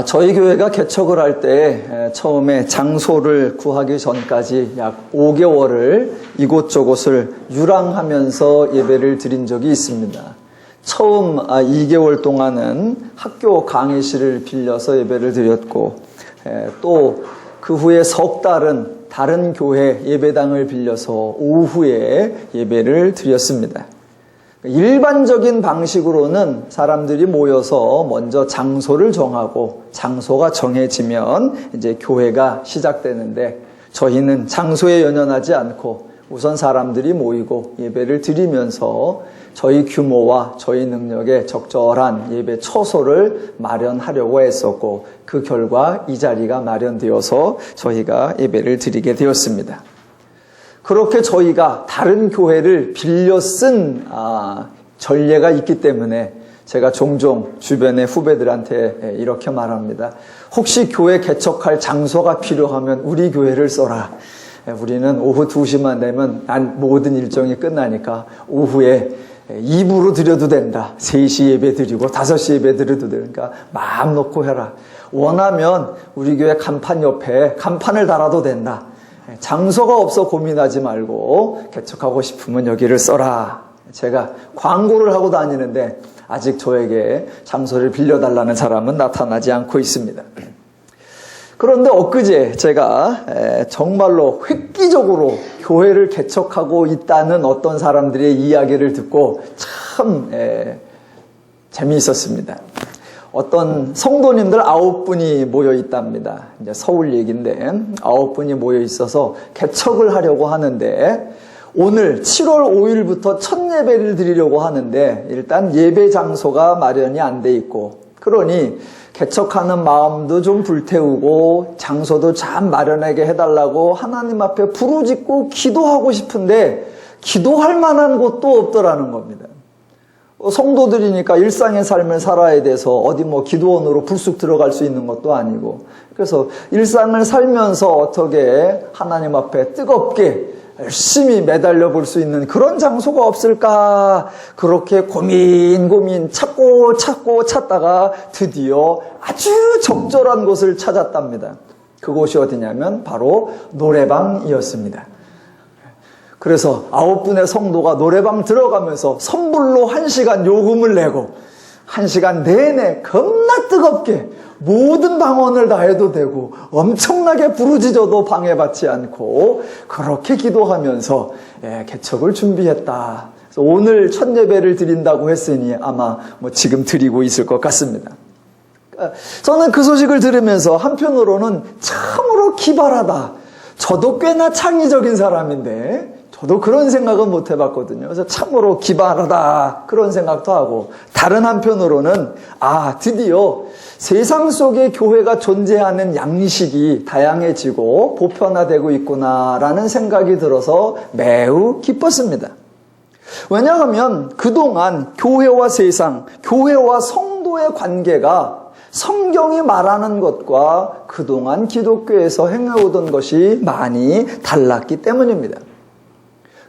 저희 교회가 개척을 할 때 처음에 장소를 구하기 전까지 약 5개월을 이곳저곳을 유랑하면서 예배를 드린 적이 있습니다. 처음 2개월 동안은 학교 강의실을 빌려서 예배를 드렸고, 또 그 후에 석 달은 다른 교회 예배당을 빌려서 오후에 예배를 드렸습니다. 일반적인 방식으로는 사람들이 모여서 먼저 장소를 정하고 장소가 정해지면 이제 교회가 시작되는데, 저희는 장소에 연연하지 않고 우선 사람들이 모이고 예배를 드리면서 저희 규모와 저희 능력에 적절한 예배 처소를 마련하려고 했었고, 그 결과 이 자리가 마련되어서 저희가 예배를 드리게 되었습니다. 그렇게 저희가 다른 교회를 빌려 쓴 전례가 있기 때문에 제가 종종 주변의 후배들한테 이렇게 말합니다. 혹시 교회 개척할 장소가 필요하면 우리 교회를 써라. 우리는 오후 2시만 되면 모든 일정이 끝나니까 오후에 2부로 드려도 된다. 3시 예배 드리고 5시 예배 드려도 되니까 마음 놓고 해라. 원하면 우리 교회 간판 옆에 간판을 달아도 된다. 장소가 없어 고민하지 말고 개척하고 싶으면 여기를 써라. 제가 광고를 하고 다니는데 아직 저에게 장소를 빌려달라는 사람은 나타나지 않고 있습니다. 그런데 엊그제 제가 정말로 획기적으로 교회를 개척하고 있다는 어떤 사람들의 이야기를 듣고 참 재미있었습니다. 어떤 성도님들 9분이 모여 있답니다. 이제 서울 얘기인데 9분이 모여 있어서 개척을 하려고 하는데, 오늘 7월 5일부터 첫 예배를 드리려고 하는데 일단 예배 장소가 마련이 안 돼 있고, 그러니 개척하는 마음도 좀 불태우고 장소도 참 마련하게 해달라고 하나님 앞에 부르짖고 기도하고 싶은데 기도할 만한 곳도 없더라는 겁니다. 성도들이니까 일상의 삶을 살아야 돼서 어디 기도원으로 불쑥 들어갈 수 있는 것도 아니고, 그래서 일상을 살면서 어떻게 하나님 앞에 뜨겁게 열심히 매달려 볼 수 있는 그런 장소가 없을까, 그렇게 고민 찾고 찾다가 드디어 아주 적절한 곳을 찾았답니다. 그곳이 어디냐면 바로 노래방이었습니다. 그래서 9분의 성도가 노래방 들어가면서 선불로 1시간 요금을 내고 1시간 내내 겁나 뜨겁게 모든 방언을 다 해도 되고 엄청나게 부르짖어도 방해받지 않고 그렇게 기도하면서 개척을 준비했다. 그래서 오늘 첫 예배를 드린다고 했으니 아마 지금 드리고 있을 것 같습니다. 저는 그 소식을 들으면서 한편으로는 참으로 기발하다. 저도 꽤나 창의적인 사람인데 저도 그런 생각은 못 해봤거든요. 그래서 참으로 기발하다 그런 생각도 하고, 다른 한편으로는 드디어 세상 속에 교회가 존재하는 양식이 다양해지고 보편화되고 있구나라는 생각이 들어서 매우 기뻤습니다. 왜냐하면 그동안 교회와 세상, 교회와 성도의 관계가 성경이 말하는 것과 그동안 기독교에서 행해오던 것이 많이 달랐기 때문입니다.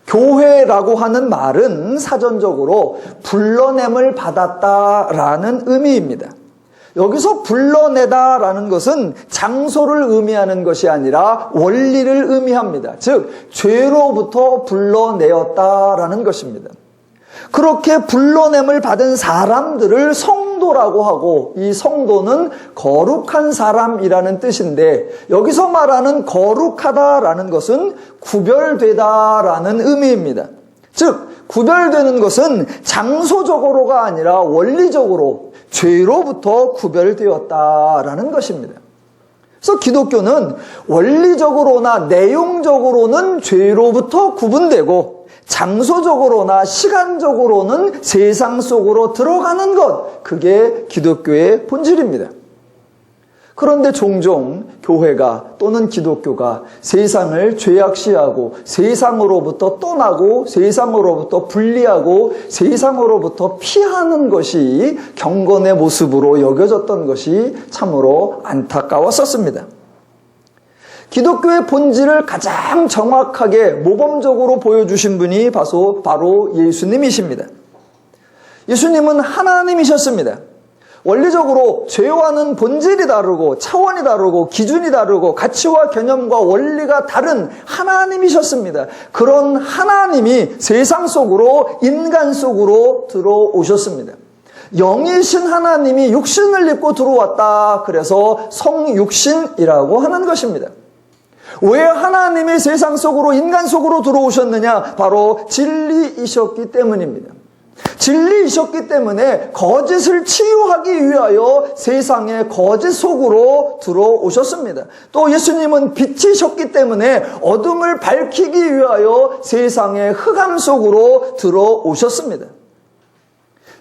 교회라고 하는 말은 사전적으로 불러냄을 받았다라는 의미입니다. 여기서 불러내다라는 것은 장소를 의미하는 것이 아니라 원리를 의미합니다. 즉, 죄로부터 불러내었다라는 것입니다. 그렇게 불러냄을 받은 사람들을 성도라고 하고, 이 성도는 거룩한 사람이라는 뜻인데, 여기서 말하는 거룩하다라는 것은 구별되다라는 의미입니다. 즉, 구별되는 것은 장소적으로가 아니라 원리적으로 죄로부터 구별되었다라는 것입니다. 그래서 기독교는 원리적으로나 내용적으로는 죄로부터 구분되고, 장소적으로나 시간적으로는 세상 속으로 들어가는 것, 그게 기독교의 본질입니다. 그런데 종종 교회가 또는 기독교가 세상을 죄악시하고 세상으로부터 떠나고 세상으로부터 분리하고 세상으로부터 피하는 것이 경건의 모습으로 여겨졌던 것이 참으로 안타까웠었습니다. 기독교의 본질을 가장 정확하게 모범적으로 보여주신 분이 바로 예수님이십니다. 예수님은 하나님이셨습니다. 원리적으로 죄와는 본질이 다르고 차원이 다르고 기준이 다르고 가치와 개념과 원리가 다른 하나님이셨습니다. 그런 하나님이 세상 속으로 인간 속으로 들어오셨습니다. 영이신 하나님이 육신을 입고 들어왔다. 그래서 성육신이라고 하는 것입니다. 왜 하나님이 세상 속으로 인간 속으로 들어오셨느냐? 바로 진리이셨기 때문입니다. 진리이셨기 때문에 거짓을 치유하기 위하여 세상의 거짓 속으로 들어오셨습니다. 또 예수님은 빛이셨기 때문에 어둠을 밝히기 위하여 세상의 흑암 속으로 들어오셨습니다.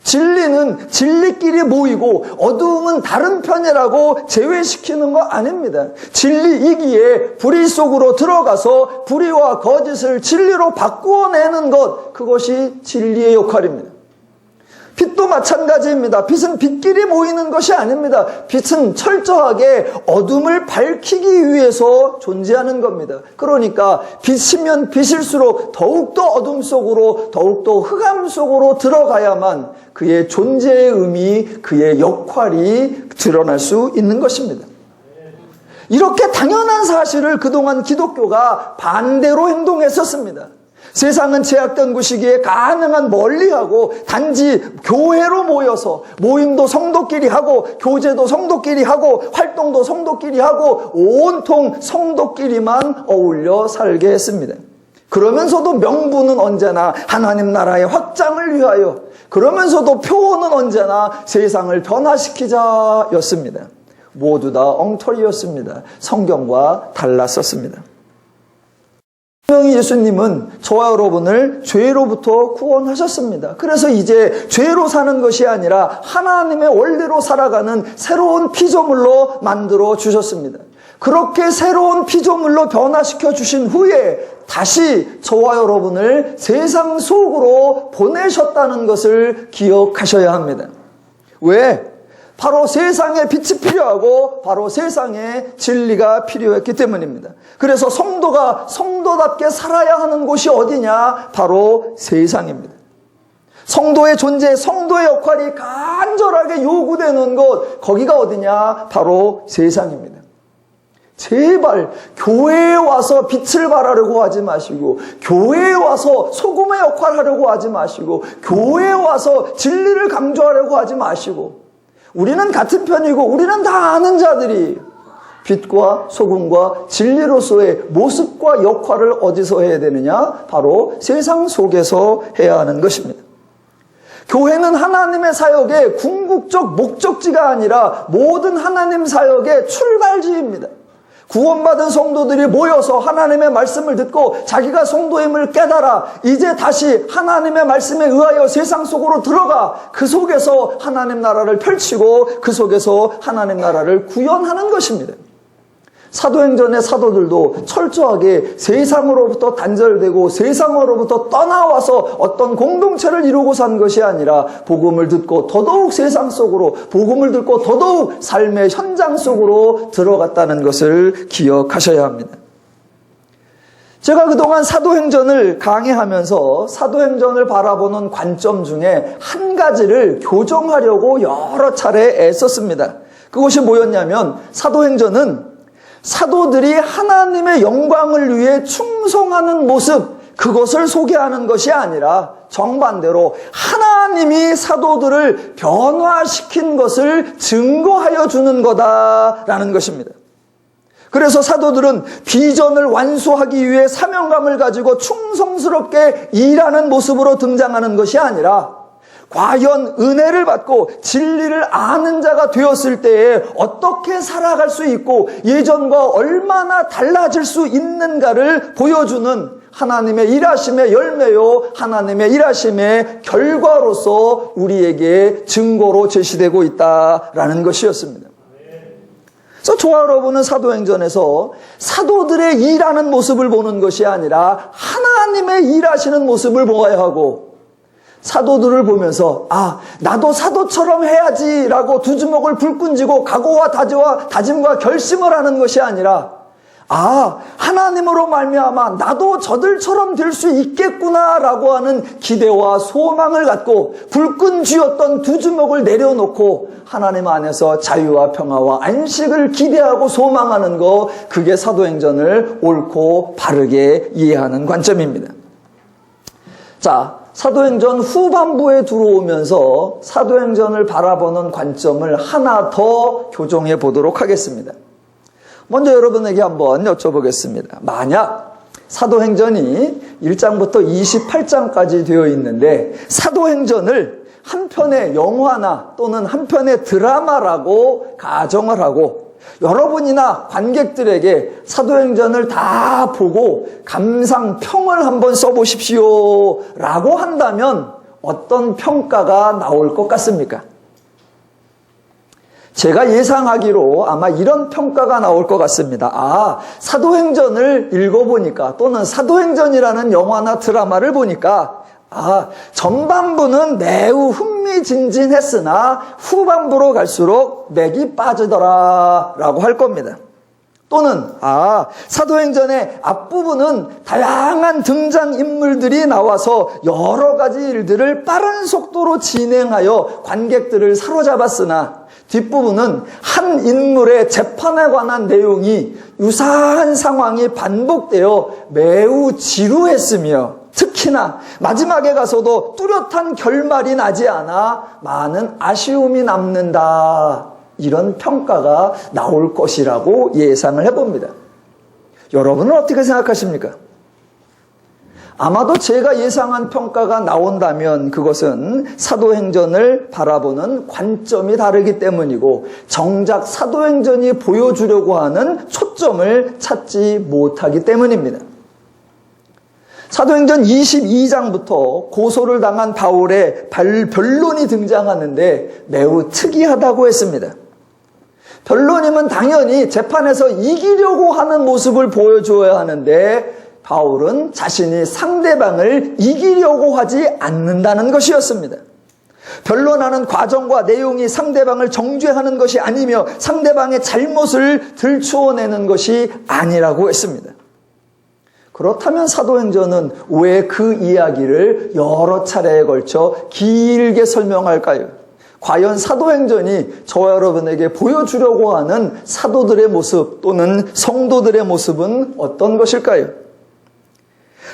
진리는 진리끼리 모이고 어두움은 다른 편이라고 제외시키는 거 아닙니다. 진리이기에 불의 속으로 들어가서 불의와 거짓을 진리로 바꾸어내는 것, 그것이 진리의 역할입니다. 빛도 마찬가지입니다. 빛은 빛끼리 모이는 것이 아닙니다. 빛은 철저하게 어둠을 밝히기 위해서 존재하는 겁니다. 그러니까 빛이면 빛일수록 더욱더 어둠 속으로, 더욱더 흑암 속으로 들어가야만 그의 존재의 의미, 그의 역할이 드러날 수 있는 것입니다. 이렇게 당연한 사실을 그동안 기독교가 반대로 행동했었습니다. 세상은 제약된 곳이기에 가능한 멀리하고 단지 교회로 모여서 모임도 성도끼리 하고 교제도 성도끼리 하고 활동도 성도끼리 하고 온통 성도끼리만 어울려 살게 했습니다. 그러면서도 명분은 언제나 하나님 나라의 확장을 위하여, 그러면서도 표어는 언제나 세상을 변화시키자였습니다. 모두 다 엉터리였습니다. 성경과 달랐었습니다. 분명히 예수님은 저와 여러분을 죄로부터 구원하셨습니다. 그래서 이제 죄로 사는 것이 아니라 하나님의 원리로 살아가는 새로운 피조물로 만들어 주셨습니다. 그렇게 새로운 피조물로 변화시켜 주신 후에 다시 저와 여러분을 세상 속으로 보내셨다는 것을 기억하셔야 합니다. 왜? 바로 세상에 빛이 필요하고 바로 세상에 진리가 필요했기 때문입니다. 그래서 성도가 성도답게 살아야 하는 곳이 어디냐? 바로 세상입니다. 성도의 존재, 성도의 역할이 간절하게 요구되는 곳, 거기가 어디냐? 바로 세상입니다. 제발 교회에 와서 빛을 발하려고 하지 마시고, 교회에 와서 소금의 역할을 하려고 하지 마시고, 교회에 와서 진리를 강조하려고 하지 마시고, 우리는 같은 편이고 우리는 다 아는 자들이 빛과 소금과 진리로서의 모습과 역할을 어디서 해야 되느냐? 바로 세상 속에서 해야 하는 것입니다. 교회는 하나님의 사역의 궁극적 목적지가 아니라 모든 하나님 사역의 출발지입니다. 구원받은 성도들이 모여서 하나님의 말씀을 듣고 자기가 성도임을 깨달아 이제 다시 하나님의 말씀에 의하여 세상 속으로 들어가 그 속에서 하나님 나라를 펼치고 그 속에서 하나님 나라를 구현하는 것입니다. 사도행전의 사도들도 철저하게 세상으로부터 단절되고 세상으로부터 떠나와서 어떤 공동체를 이루고 산 것이 아니라 복음을 듣고 더더욱 세상 속으로, 복음을 듣고 더더욱 삶의 현장 속으로 들어갔다는 것을 기억하셔야 합니다. 제가 그동안 사도행전을 강의하면서 사도행전을 바라보는 관점 중에 한 가지를 교정하려고 여러 차례 애썼습니다. 그것이 뭐였냐면, 사도행전은 사도들이 하나님의 영광을 위해 충성하는 모습, 그것을 소개하는 것이 아니라 정반대로 하나님이 사도들을 변화시킨 것을 증거하여 주는 거다라는 것입니다. 그래서 사도들은 비전을 완수하기 위해 사명감을 가지고 충성스럽게 일하는 모습으로 등장하는 것이 아니라 과연 은혜를 받고 진리를 아는 자가 되었을 때에 어떻게 살아갈 수 있고 예전과 얼마나 달라질 수 있는가를 보여주는 하나님의 일하심의 열매요, 하나님의 일하심의 결과로서 우리에게 증거로 제시되고 있다라는 것이었습니다. 그래서 저와 여러분은 사도행전에서 사도들의 일하는 모습을 보는 것이 아니라 하나님의 일하시는 모습을 보아야 하고, 사도들을 보면서 나도 사도처럼 해야지라고 두 주먹을 불끈 쥐고 각오와 다짐과 결심을 하는 것이 아니라 하나님으로 말미암아 나도 저들처럼 될 수 있겠구나라고 하는 기대와 소망을 갖고 불끈 쥐었던 두 주먹을 내려놓고 하나님 안에서 자유와 평화와 안식을 기대하고 소망하는 거, 그게 사도행전을 옳고 바르게 이해하는 관점입니다. 자, 사도행전 후반부에 들어오면서 사도행전을 바라보는 관점을 하나 더 교정해 보도록 하겠습니다. 먼저 여러분에게 한번 여쭤보겠습니다. 만약 사도행전이 1장부터 28장까지 되어 있는데 사도행전을 한 편의 영화나 또는 한 편의 드라마라고 가정을 하고 여러분이나 관객들에게 사도행전을 다 보고 감상평을 한번 써보십시오 라고 한다면 어떤 평가가 나올 것 같습니까? 제가 예상하기로 아마 이런 평가가 나올 것 같습니다. 사도행전을 읽어보니까 또는 사도행전이라는 영화나 드라마를 보니까 전반부는 매우 흥미진진했으나 후반부로 갈수록 맥이 빠지더라 라고 할 겁니다. 또는 사도행전의 앞부분은 다양한 등장인물들이 나와서 여러 가지 일들을 빠른 속도로 진행하여 관객들을 사로잡았으나 뒷부분은 한 인물의 재판에 관한 내용이 유사한 상황이 반복되어 매우 지루했으며 특히나 마지막에 가서도 뚜렷한 결말이 나지 않아 많은 아쉬움이 남는다. 이런 평가가 나올 것이라고 예상을 해봅니다. 여러분은 어떻게 생각하십니까? 아마도 제가 예상한 평가가 나온다면 그것은 사도행전을 바라보는 관점이 다르기 때문이고 정작 사도행전이 보여주려고 하는 초점을 찾지 못하기 때문입니다. 사도행전 22장부터 고소를 당한 바울의 변론이 등장하는데 매우 특이하다고 했습니다. 변론이면 당연히 재판에서 이기려고 하는 모습을 보여줘야 하는데 바울은 자신이 상대방을 이기려고 하지 않는다는 것이었습니다. 변론하는 과정과 내용이 상대방을 정죄하는 것이 아니며 상대방의 잘못을 들추어내는 것이 아니라고 했습니다. 그렇다면 사도행전은 왜 그 이야기를 여러 차례에 걸쳐 길게 설명할까요? 과연 사도행전이 저와 여러분에게 보여주려고 하는 사도들의 모습 또는 성도들의 모습은 어떤 것일까요?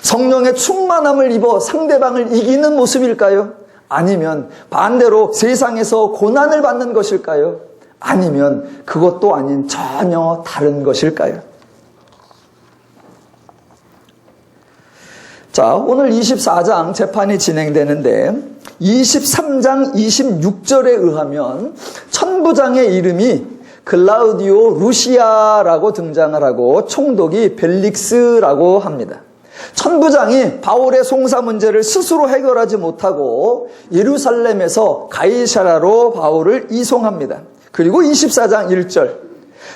성령의 충만함을 입어 상대방을 이기는 모습일까요? 아니면 반대로 세상에서 고난을 받는 것일까요? 아니면 그것도 아닌 전혀 다른 것일까요? 자, 오늘 24장 재판이 진행되는데 23장 26절에 의하면 천부장의 이름이 글라우디오 루시아라고 등장을 하고 총독이 벨릭스라고 합니다. 천부장이 바울의 송사 문제를 스스로 해결하지 못하고 예루살렘에서 가이사라로 바울을 이송합니다. 그리고 24장 1절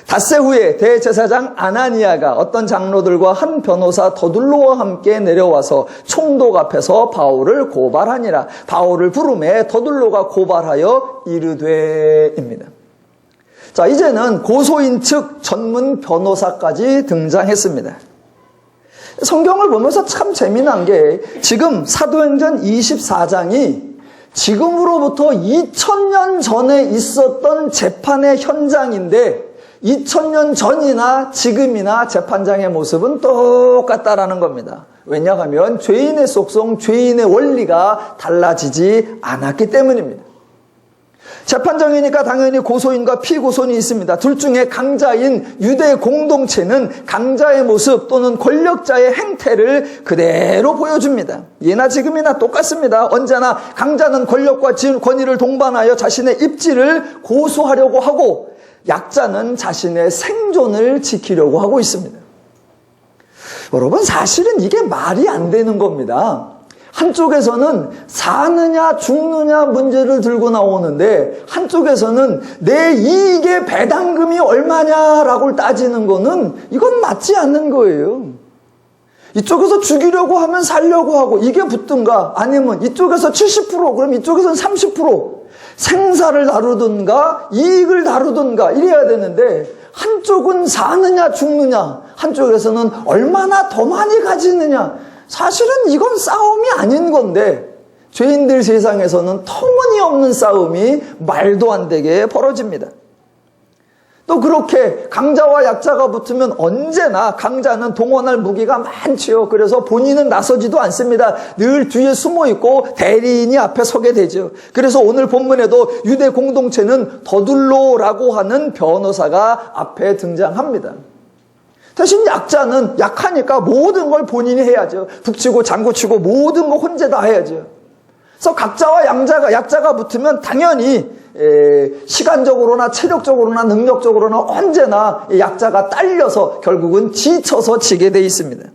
닷새 후에 대제사장 아나니아가 어떤 장로들과 한 변호사 더둘로와 함께 내려와서 총독 앞에서 바울을 고발하니라. 바울을 부르매 더둘로가 고발하여 이르되입니다. 자, 이제는 고소인 측 전문 변호사까지 등장했습니다. 성경을 보면서 참 재미난 게 지금 사도행전 24장이 지금으로부터 2000년 전에 있었던 재판의 현장인데 2000년 전이나 지금이나 재판장의 모습은 똑같다라는 겁니다. 왜냐하면 죄인의 속성, 죄인의 원리가 달라지지 않았기 때문입니다. 재판정이니까 당연히 고소인과 피고소인이 있습니다. 둘 중에 강자인 유대 공동체는 강자의 모습 또는 권력자의 행태를 그대로 보여줍니다. 예나 지금이나 똑같습니다. 언제나 강자는 권력과 권위를 동반하여 자신의 입지를 고수하려고 하고 약자는 자신의 생존을 지키려고 하고 있습니다. 여러분, 사실은 이게 말이 안 되는 겁니다. 한쪽에서는 사느냐 죽느냐 문제를 들고 나오는데 한쪽에서는 내 이익의 배당금이 얼마냐라고 따지는 거는 이건 맞지 않는 거예요. 이쪽에서 죽이려고 하면 살려고 하고 이게 붙든가 아니면 이쪽에서 70% 그럼 이쪽에서는 30% 생사를 다루든가 이익을 다루든가 이래야 되는데 한쪽은 사느냐 죽느냐 한쪽에서는 얼마나 더 많이 가지느냐. 사실은 이건 싸움이 아닌 건데 죄인들 세상에서는 터무니없는 싸움이 말도 안 되게 벌어집니다. 또 그렇게 강자와 약자가 붙으면 언제나 강자는 동원할 무기가 많지요. 그래서 본인은 나서지도 않습니다. 늘 뒤에 숨어 있고 대리인이 앞에 서게 되죠. 그래서 오늘 본문에도 유대 공동체는 더둘로라고 하는 변호사가 앞에 등장합니다. 대신 약자는 약하니까 모든 걸 본인이 해야죠. 북치고 장구치고 모든 거 혼자 다 해야죠. 그래서 각자와 약자가 붙으면 당연히 시간적으로나 체력적으로나 능력적으로나 언제나 약자가 딸려서 결국은 지쳐서 지게 돼 있습니다.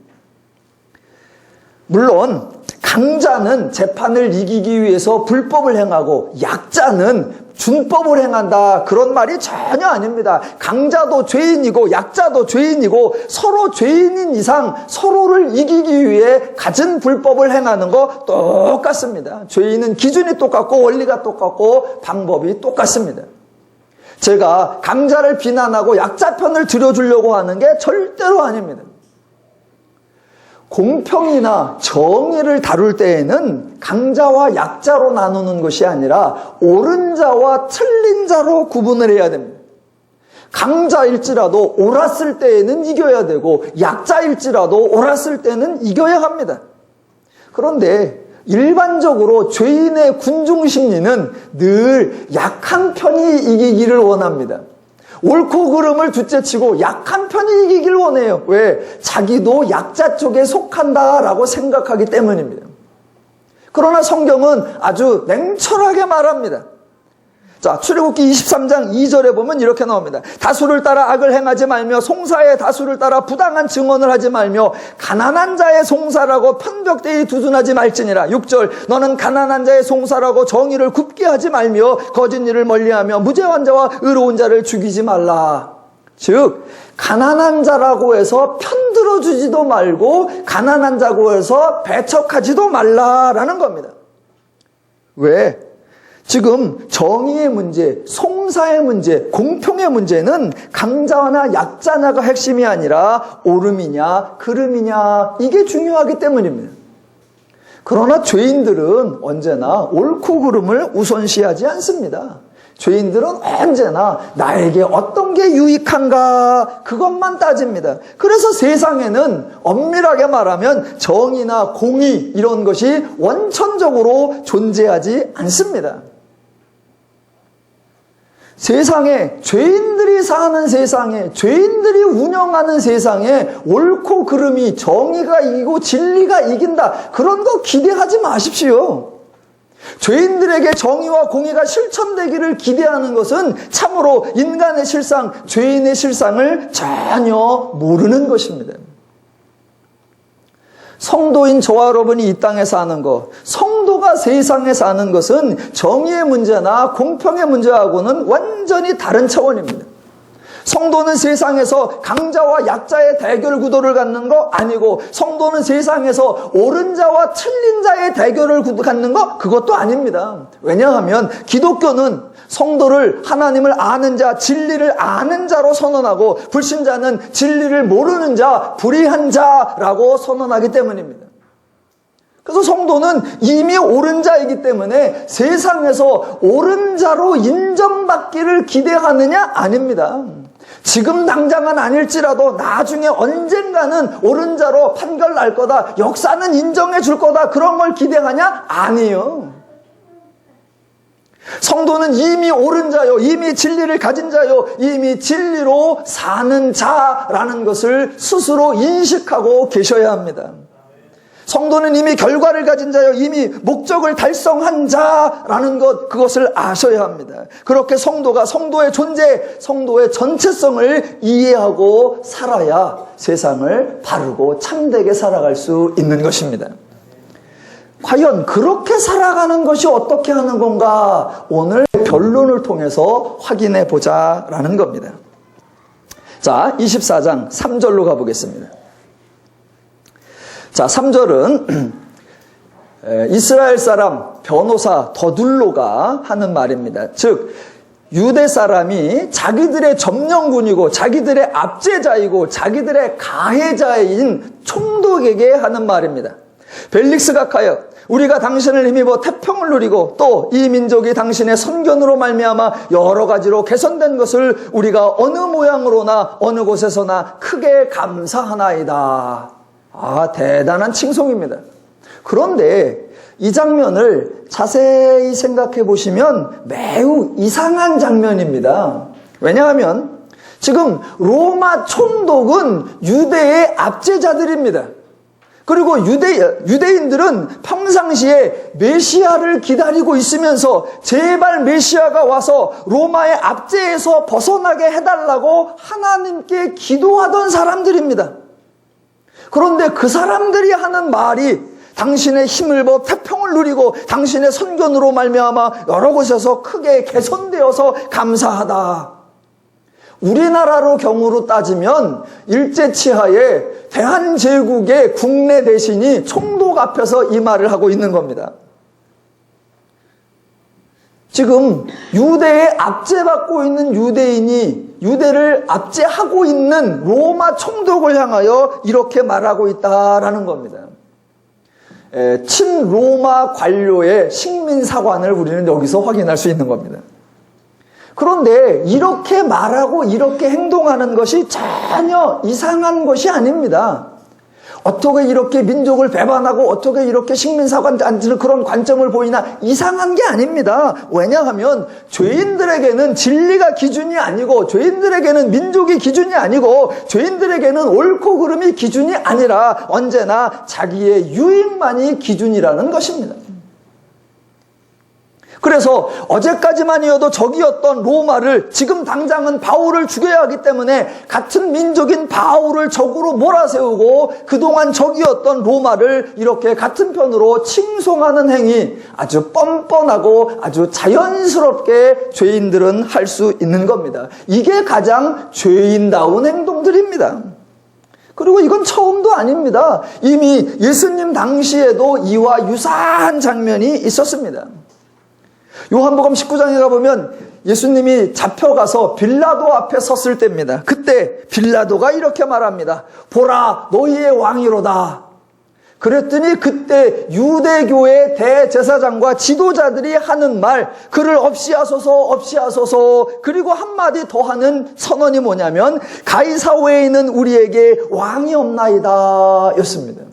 물론 강자는 재판을 이기기 위해서 불법을 행하고 약자는 준법을 행한다, 그런 말이 전혀 아닙니다. 강자도 죄인이고 약자도 죄인이고 서로 죄인인 이상 서로를 이기기 위해 갖은 불법을 행하는 거 똑같습니다. 죄인은 기준이 똑같고 원리가 똑같고 방법이 똑같습니다. 제가 강자를 비난하고 약자 편을 들여주려고 하는 게 절대로 아닙니다. 공평이나 정의를 다룰 때에는 강자와 약자로 나누는 것이 아니라 옳은 자와 틀린 자로 구분을 해야 됩니다. 강자일지라도 옳았을 때에는 이겨야 되고 약자일지라도 옳았을 때는 이겨야 합니다. 그런데 일반적으로 죄인의 군중 심리는 늘 약한 편이 이기기를 원합니다. 옳고 그름을 둘째치고 약한 편이 이기길 원해요. 왜? 자기도 약자 쪽에 속한다라고 생각하기 때문입니다. 그러나 성경은 아주 냉철하게 말합니다. 자, 출애굽기 23장 2절에 보면 이렇게 나옵니다. 다수를 따라 악을 행하지 말며 송사의 다수를 따라 부당한 증언을 하지 말며 가난한 자의 송사라고 편벽되이 두둔하지 말지니라. 6절, 너는 가난한 자의 송사라고 정의를 굽게 하지 말며 거짓 일을 멀리하며 무죄한 자와 의로운 자를 죽이지 말라. 즉 가난한 자라고 해서 편들어주지도 말고 가난한 자고 해서 배척하지도 말라라는 겁니다. 왜? 지금 정의의 문제, 송사의 문제, 공평의 문제는 강자나 약자냐가 핵심이 아니라 옳음이냐 그름이냐, 이게 중요하기 때문입니다. 그러나 죄인들은 언제나 옳고 그름을 우선시하지 않습니다. 죄인들은 언제나 나에게 어떤 게 유익한가, 그것만 따집니다. 그래서 세상에는 엄밀하게 말하면 정의나 공의 이런 것이 원천적으로 존재하지 않습니다. 세상에, 죄인들이 사는 세상에, 죄인들이 운영하는 세상에 옳고 그름이, 정의가 이기고 진리가 이긴다, 그런 거 기대하지 마십시오. 죄인들에게 정의와 공의가 실천되기를 기대하는 것은 참으로 인간의 실상, 죄인의 실상을 전혀 모르는 것입니다. 성도인 저와 여러분이 이 땅에 사는 것, 성도가 세상에 사는 것은 정의의 문제나 공평의 문제하고는 완전히 다른 차원입니다. 성도는 세상에서 강자와 약자의 대결 구도를 갖는 거 아니고, 성도는 세상에서 옳은 자와 틀린 자의 대결을 갖는 거, 그것도 아닙니다. 왜냐하면 기독교는 성도를 하나님을 아는 자, 진리를 아는 자로 선언하고, 불신자는 진리를 모르는 자, 불의한 자라고 선언하기 때문입니다. 그래서 성도는 이미 옳은 자이기 때문에 세상에서 옳은 자로 인정받기를 기대하느냐? 아닙니다. 지금 당장은 아닐지라도 나중에 언젠가는 옳은 자로 판결 날 거다, 역사는 인정해 줄 거다, 그런 걸 기대하냐? 아니요. 성도는 이미 옳은 자요, 이미 진리를 가진 자요, 이미 진리로 사는 자라는 것을 스스로 인식하고 계셔야 합니다. 성도는 이미 결과를 가진 자요, 이미 목적을 달성한 자라는 것, 그것을 아셔야 합니다. 그렇게 성도가 성도의 존재, 성도의 전체성을 이해하고 살아야 세상을 바르고 참되게 살아갈 수 있는 것입니다. 과연 그렇게 살아가는 것이 어떻게 하는 건가? 오늘 변론을 통해서 확인해 보자라는 겁니다. 자, 24장 3절로 가보겠습니다. 자, 3절은 이스라엘 사람 변호사 더둘로가 하는 말입니다. 즉 유대 사람이 자기들의 점령군이고 자기들의 압제자이고 자기들의 가해자인 총독에게 하는 말입니다. 벨릭스가 가여 우리가 당신을 힘입어 태평을 누리고 또 이 민족이 당신의 선견으로 말미암아 여러 가지로 개선된 것을 우리가 어느 모양으로나 어느 곳에서나 크게 감사하나이다. 아, 대단한 칭송입니다. 그런데 이 장면을 자세히 생각해 보시면 매우 이상한 장면입니다. 왜냐하면 지금 로마 총독은 유대의 압제자들입니다. 그리고 유대인들은 평상시에 메시아를 기다리고 있으면서 제발 메시아가 와서 로마의 압제에서 벗어나게 해달라고 하나님께 기도하던 사람들입니다. 그런데 그 사람들이 하는 말이 당신의 힘을 버 태평을 누리고 당신의 선견으로 말미암아 여러 곳에서 크게 개선되어서 감사하다. 우리나라로 경우로 따지면 일제치하에 대한제국의 국내 대신이 총독 앞에서 이 말을 하고 있는 겁니다. 지금 유대에 압제받고 있는 유대인이 유대를 압제하고 있는 로마 총독을 향하여 이렇게 말하고 있다라는 겁니다. 친로마 관료의 식민사관을 우리는 여기서 확인할 수 있는 겁니다. 그런데 이렇게 말하고 이렇게 행동하는 것이 전혀 이상한 것이 아닙니다. 어떻게 이렇게 민족을 배반하고 어떻게 이렇게 식민사관 앉는 그런 관점을 보이나 이상한 게 아닙니다. 왜냐하면 죄인들에게는 진리가 기준이 아니고 죄인들에게는 민족이 기준이 아니고 죄인들에게는 옳고 그름이 기준이 아니라 언제나 자기의 유익만이 기준이라는 것입니다. 그래서 어제까지만이어도 적이었던 로마를 지금 당장은 바울을 죽여야 하기 때문에 같은 민족인 바울을 적으로 몰아세우고 그동안 적이었던 로마를 이렇게 같은 편으로 칭송하는 행위, 아주 뻔뻔하고 아주 자연스럽게 죄인들은 할 수 있는 겁니다. 이게 가장 죄인다운 행동들입니다. 그리고 이건 처음도 아닙니다. 이미 예수님 당시에도 이와 유사한 장면이 있었습니다. 요한복음 19장에 가보면 예수님이 잡혀가서 빌라도 앞에 섰을 때입니다. 그때 빌라도가 이렇게 말합니다. 보라, 너희의 왕이로다. 그랬더니 그때 유대교의 대제사장과 지도자들이 하는 말, 그를 없이하소서 그리고 한마디 더 하는 선언이 뭐냐면 가이사 외에 있는 우리에게 왕이 없나이다 였습니다.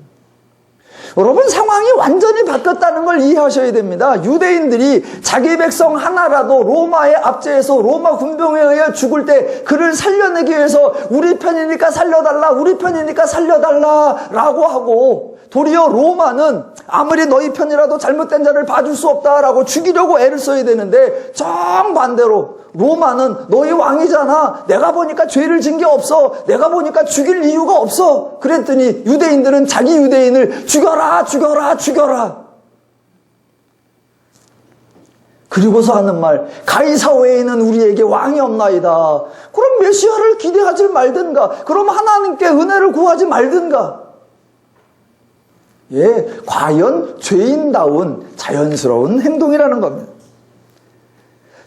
여러분, 상황이 완전히 바뀌었다는 걸 이해하셔야 됩니다. 유대인들이 자기 백성 하나라도 로마의 압제에서 로마 군병에 의해 죽을 때 그를 살려내기 위해서 우리 편이니까 살려달라 라고 하고, 도리어 로마는 아무리 너희 편이라도 잘못된 자를 봐줄 수 없다라고 죽이려고 애를 써야 되는데 정반대로 로마는 너희 왕이잖아. 내가 보니까 죄를 진 게 없어. 내가 보니까 죽일 이유가 없어. 그랬더니 유대인들은 자기 유대인을 죽여라. 그리고서 하는 말, 가이사 외에는 우리에게 왕이 없나이다. 그럼 메시아를 기대하지 말든가. 그럼 하나님께 은혜를 구하지 말든가. 예, 과연 죄인다운 자연스러운 행동이라는 겁니다.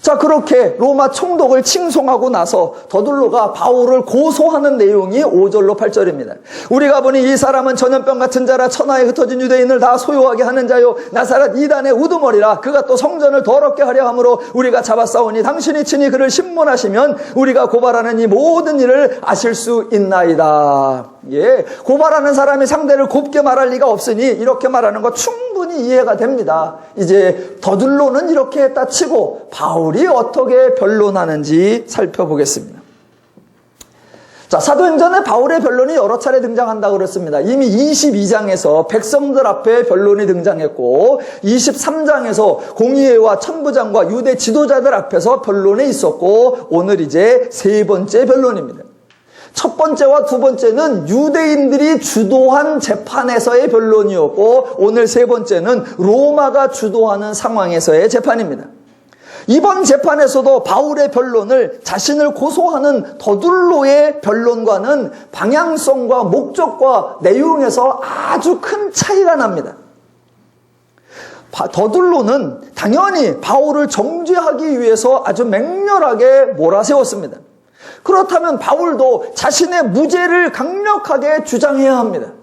자, 그렇게 로마 총독을 칭송하고 나서 더둘로가 바울을 고소하는 내용이 5절로 8절입니다. 우리가 보니 이 사람은 전염병 같은 자라 천하에 흩어진 유대인을 다 소요하게 하는 자요 나사렛 이단의 우두머리라. 그가 또 성전을 더럽게 하려 함으로 우리가 잡아싸우니 당신이 친히 그를 신문하시면 우리가 고발하는 이 모든 일을 아실 수 있나이다. 예, 고발하는 사람이 상대를 곱게 말할 리가 없으니 이렇게 말하는 거 충분히 이해가 됩니다. 이제 더둘로는 이렇게 했다 치고 바울이 어떻게 변론하는지 살펴보겠습니다. 자, 사도행전에 바울의 변론이 여러 차례 등장한다고 그랬습니다. 이미 22장에서 백성들 앞에 변론이 등장했고 23장에서 공의회와 천부장과 유대 지도자들 앞에서 변론이 있었고 오늘 이제 세 번째 변론입니다. 첫 번째와 두 번째는 유대인들이 주도한 재판에서의 변론이었고 오늘 세 번째는 로마가 주도하는 상황에서의 재판입니다. 이번 재판에서도 바울의 변론을 자신을 고소하는 더둘로의 변론과는 방향성과 목적과 내용에서 아주 큰 차이가 납니다. 더둘로는 당연히 바울을 정죄하기 위해서 아주 맹렬하게 몰아세웠습니다. 그렇다면 바울도 자신의 무죄를 강력하게 주장해야 합니다.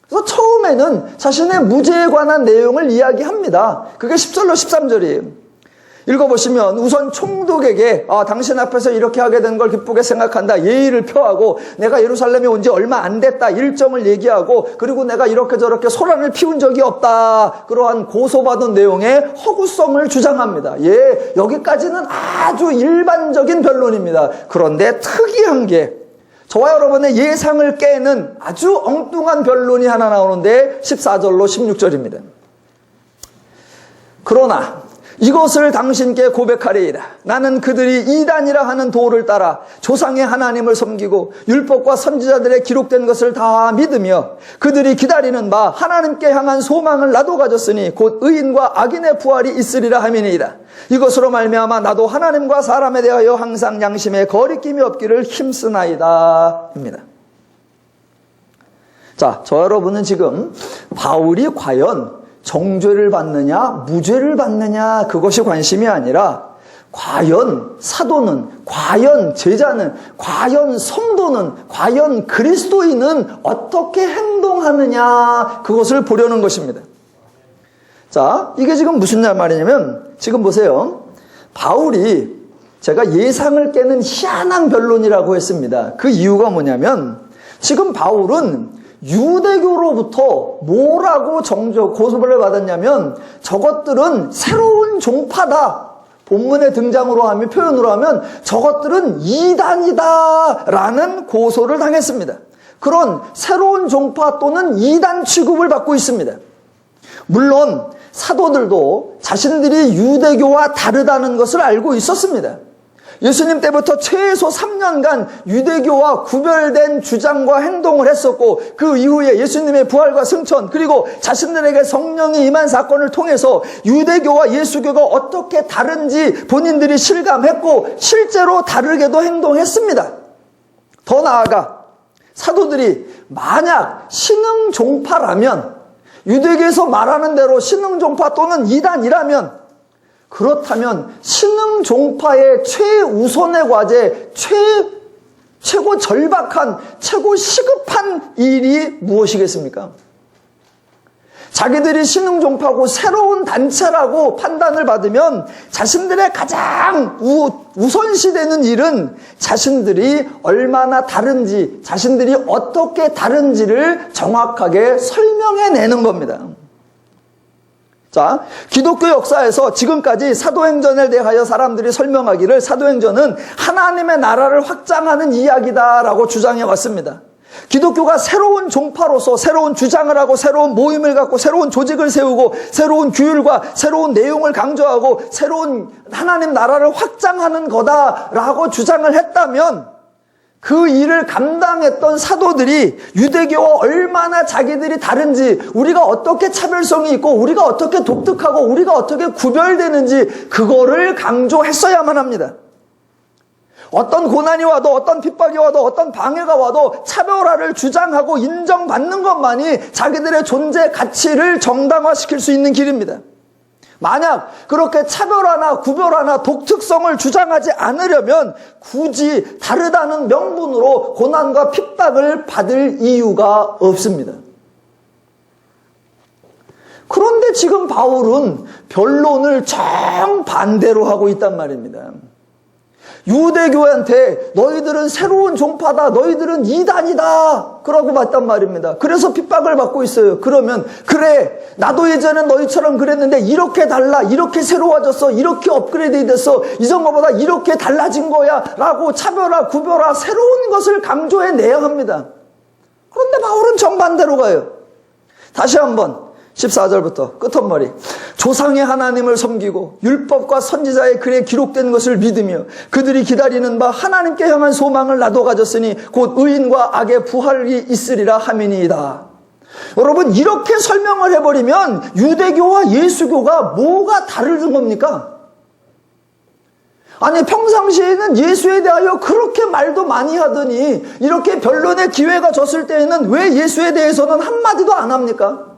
그래서 처음에는 자신의 무죄에 관한 내용을 이야기합니다. 그게 10절로 13절이에요. 읽어보시면 우선 총독에게 당신 앞에서 이렇게 하게 된 걸 기쁘게 생각한다. 예의를 표하고 내가 예루살렘에 온 지 얼마 안 됐다. 일정을 얘기하고 그리고 내가 이렇게 저렇게 소란을 피운 적이 없다. 그러한 고소받은 내용의 허구성을 주장합니다. 여기까지는 아주 일반적인 변론입니다. 그런데 특이한 게 저와 여러분의 예상을 깨는 아주 엉뚱한 변론이 하나 나오는데 14절로 16절입니다. 그러나 이것을 당신께 고백하리이다. 나는 그들이 이단이라 하는 도를 따라 조상의 하나님을 섬기고 율법과 선지자들의 기록된 것을 다 믿으며 그들이 기다리는 바 하나님께 향한 소망을 나도 가졌으니 곧 의인과 악인의 부활이 있으리라 함이니이다. 이것으로 말미암아 나도 하나님과 사람에 대하여 항상 양심에 거리낌이 없기를 힘쓰나이다. 입니다. 자, 저 여러분은 지금 바울이 과연 정죄를 받느냐 무죄를 받느냐 그것이 관심이 아니라 과연 사도는, 과연 제자는, 과연 성도는, 과연 그리스도인은 어떻게 행동하느냐 그것을 보려는 것입니다. 자, 이게 지금 무슨 말이냐면 지금 보세요. 바울이 제가 예상을 깨는 희한한 변론이라고 했습니다. 그 이유가 뭐냐면 지금 바울은 유대교로부터 뭐라고 고소를 받았냐면 저것들은 새로운 종파다. 본문의 등장으로 하면 표현으로 하면 저것들은 이단이다 라는 고소를 당했습니다. 그런 새로운 종파 또는 이단 취급을 받고 있습니다. 물론 사도들도 자신들이 유대교와 다르다는 것을 알고 있었습니다. 예수님 때부터 최소 3년간 유대교와 구별된 주장과 행동을 했었고 그 이후에 예수님의 부활과 승천 그리고 자신들에게 성령이 임한 사건을 통해서 유대교와 예수교가 어떻게 다른지 본인들이 실감했고 실제로 다르게도 행동했습니다. 더 나아가 사도들이 만약 신흥종파라면 유대교에서 말하는 대로 신흥종파 또는 이단이라면 그렇다면 신흥종파의 최우선의 과제, 최고 절박한, 최고 시급한 일이 무엇이겠습니까? 자기들이 신흥종파고 새로운 단체라고 판단을 받으면 자신들의 가장 우선시되는 일은 자신들이 얼마나 다른지, 자신들이 어떻게 다른지를 정확하게 설명해내는 겁니다. 자, 기독교 역사에서 지금까지 사도행전에 대하여 사람들이 설명하기를 사도행전은 하나님의 나라를 확장하는 이야기다라고 주장해 왔습니다. 기독교가 새로운 종파로서 새로운 주장을 하고 새로운 모임을 갖고 새로운 조직을 세우고 새로운 규율과 새로운 내용을 강조하고 새로운 하나님 나라를 확장하는 거다라고 주장을 했다면 그 일을 감당했던 사도들이 유대교와 얼마나 자기들이 다른지 우리가 어떻게 차별성이 있고 우리가 어떻게 독특하고 우리가 어떻게 구별되는지 그거를 강조했어야만 합니다. 어떤 고난이 와도 어떤 핍박이 와도 어떤 방해가 와도 차별화를 주장하고 인정받는 것만이 자기들의 존재 가치를 정당화시킬 수 있는 길입니다. 만약 그렇게 차별화나 구별화나 독특성을 주장하지 않으려면 굳이 다르다는 명분으로 고난과 핍박을 받을 이유가 없습니다. 그런데 지금 바울은 변론을 정반대로 하고 있단 말입니다. 유대교한테 너희들은 새로운 종파다, 너희들은 이단이다 그러고 봤단 말입니다. 그래서 핍박을 받고 있어요. 그러면 그래, 나도 예전엔 너희처럼 그랬는데 이렇게 달라, 이렇게 새로워졌어, 이렇게 업그레이드 됐어, 이전거보다 이렇게 달라진 거야 라고 차별화, 구별화, 새로운 것을 강조해내야 합니다. 그런데 바울은 정반대로 가요. 다시 한번 14절부터 끝머리. 조상의 하나님을 섬기고 율법과 선지자의 글에 기록된 것을 믿으며 그들이 기다리는 바 하나님께 향한 소망을 나도 가졌으니 곧 의인과 악의 부활이 있으리라 함이니이다. 여러분, 이렇게 설명을 해버리면 유대교와 예수교가 뭐가 다른 겁니까? 아니, 평상시에는 예수에 대하여 그렇게 말도 많이 하더니 이렇게 변론의 기회가 졌을 때에는 왜 예수에 대해서는 한마디도 안 합니까?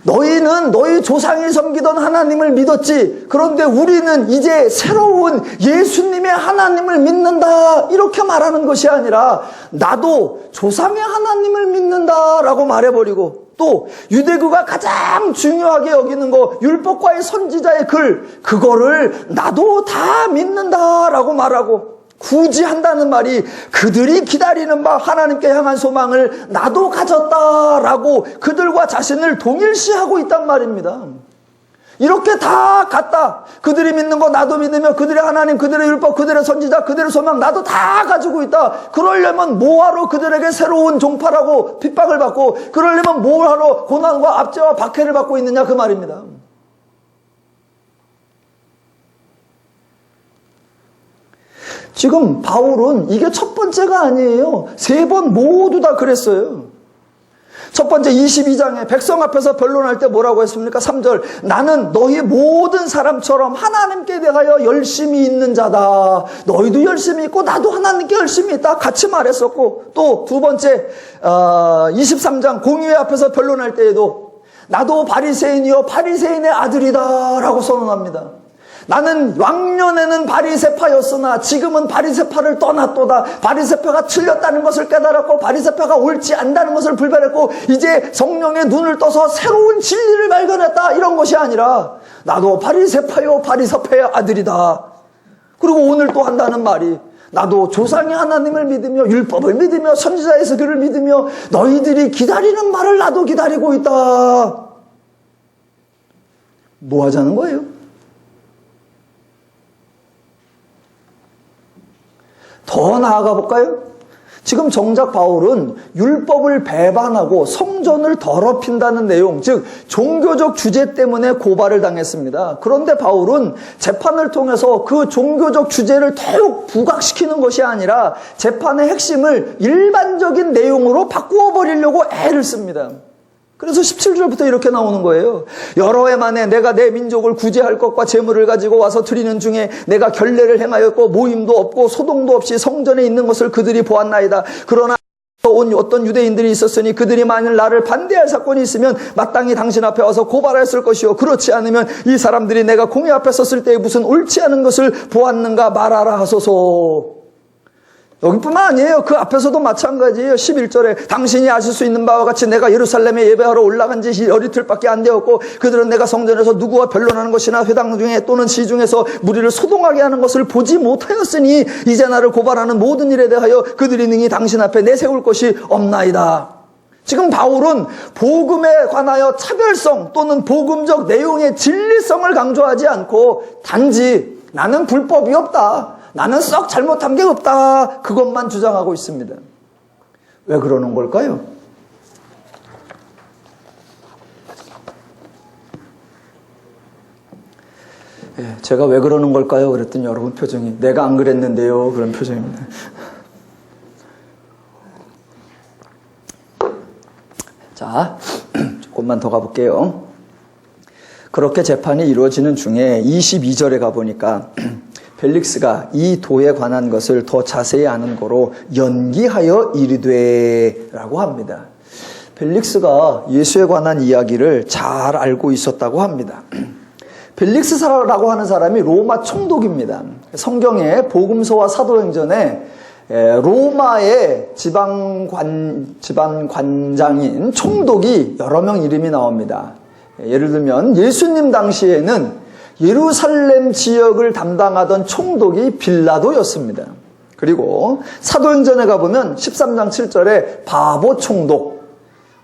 너희는 너희 조상이 섬기던 하나님을 믿었지. 그런데 우리는 이제 새로운 예수님의 하나님을 믿는다. 이렇게 말하는 것이 아니라 나도 조상의 하나님을 믿는다라고 말해버리고, 또 유대교가 가장 중요하게 여기는 거 율법과의 선지자의 글, 그거를 나도 다 믿는다라고 말하고, 굳이 한다는 말이 그들이 기다리는 바 하나님께 향한 소망을 나도 가졌다라고 그들과 자신을 동일시하고 있단 말입니다. 이렇게 다 같다. 그들이 믿는 거 나도 믿으며 그들의 하나님, 그들의 율법, 그들의 선지자, 그들의 소망 나도 다 가지고 있다. 그러려면 뭐하러 그들에게 새로운 종파라고 핍박을 받고, 그러려면 뭐하러 고난과 압제와 박해를 받고 있느냐 그 말입니다. 지금 바울은 이게 첫 번째가 아니에요. 3번 모두 다 그랬어요. 첫 번째 22장에 백성 앞에서 변론할 때 뭐라고 했습니까? 3절, 나는 너희 모든 사람처럼 하나님께 대하여 열심히 있는 자다. 너희도 열심히 있고 나도 하나님께 열심히 있다. 같이 말했었고, 또 두 번째 23장 공의회 앞에서 변론할 때에도 나도 바리새인이요 바리새인의 아들이다 라고 선언합니다. 나는 왕년에는 바리새파였으나 지금은 바리새파를 떠났도다. 바리새파가 틀렸다는 것을 깨달았고 바리새파가 옳지 않다는 것을 불변했고 이제 성령의 눈을 떠서 새로운 진리를 발견했다. 이런 것이 아니라 나도 바리새파요 바리새파의 아들이다. 그리고 오늘 또 한다는 말이 나도 조상의 하나님을 믿으며 율법을 믿으며 선지자의 글을 믿으며 너희들이 기다리는 말을 나도 기다리고 있다. 뭐 하자는 거예요? 더 나아가 볼까요? 지금 정작 바울은 율법을 배반하고 성전을 더럽힌다는 내용, 즉 종교적 주제 때문에 고발을 당했습니다. 그런데 바울은 재판을 통해서 그 종교적 주제를 더욱 부각시키는 것이 아니라 재판의 핵심을 일반적인 내용으로 바꾸어 버리려고 애를 씁니다. 그래서 17절부터 이렇게 나오는 거예요. 여러 해 만에 내가 내 민족을 구제할 것과 재물을 가지고 와서 드리는 중에 내가 결례를 행하였고 모임도 없고 소동도 없이 성전에 있는 것을 그들이 보았나이다. 그러나 온 어떤 유대인들이 있었으니 그들이 만일 나를 반대할 사건이 있으면 마땅히 당신 앞에 와서 고발했을 것이요 그렇지 않으면 이 사람들이 내가 공회 앞에 섰을 때에 무슨 옳지 않은 것을 보았는가 말하라 하소서. 여기뿐만 아니에요. 그 앞에서도 마찬가지예요. 11절에 당신이 아실 수 있는 바와 같이 내가 예루살렘에 예배하러 올라간 지 열이틀밖에 안 되었고 그들은 내가 성전에서 누구와 변론하는 것이나 회당 중에 또는 시중에서 무리를 소동하게 하는 것을 보지 못하였으니 이제 나를 고발하는 모든 일에 대하여 그들이 능히 당신 앞에 내세울 것이 없나이다. 지금 바울은 복음에 관하여 차별성 또는 복음적 내용의 진리성을 강조하지 않고 단지 나는 불법이 없다. 나는 썩 잘못한 게 없다. 그것만 주장하고 있습니다. 왜 그러는 걸까요? 제가 왜 그러는 걸까요? 그랬더니 여러분 표정이 내가 안 그랬는데요. 그런 표정입니다. 자, 조금만 더 가볼게요. 그렇게 재판이 이루어지는 중에 22절에 가보니까 벨릭스가 이 도에 관한 것을 더 자세히 아는 거로 연기하여 이르되 라고 합니다. 벨릭스가 예수에 관한 이야기를 잘 알고 있었다고 합니다. 벨릭스라고 하는 사람이 로마 총독입니다. 성경에 복음서와 사도행전에 로마의 지방관장인 총독이 여러 명 이름이 나옵니다. 예를 들면 예수님 당시에는 예루살렘 지역을 담당하던 총독이 빌라도였습니다. 그리고 사도행전에 가보면 13장 7절에 바보 총독,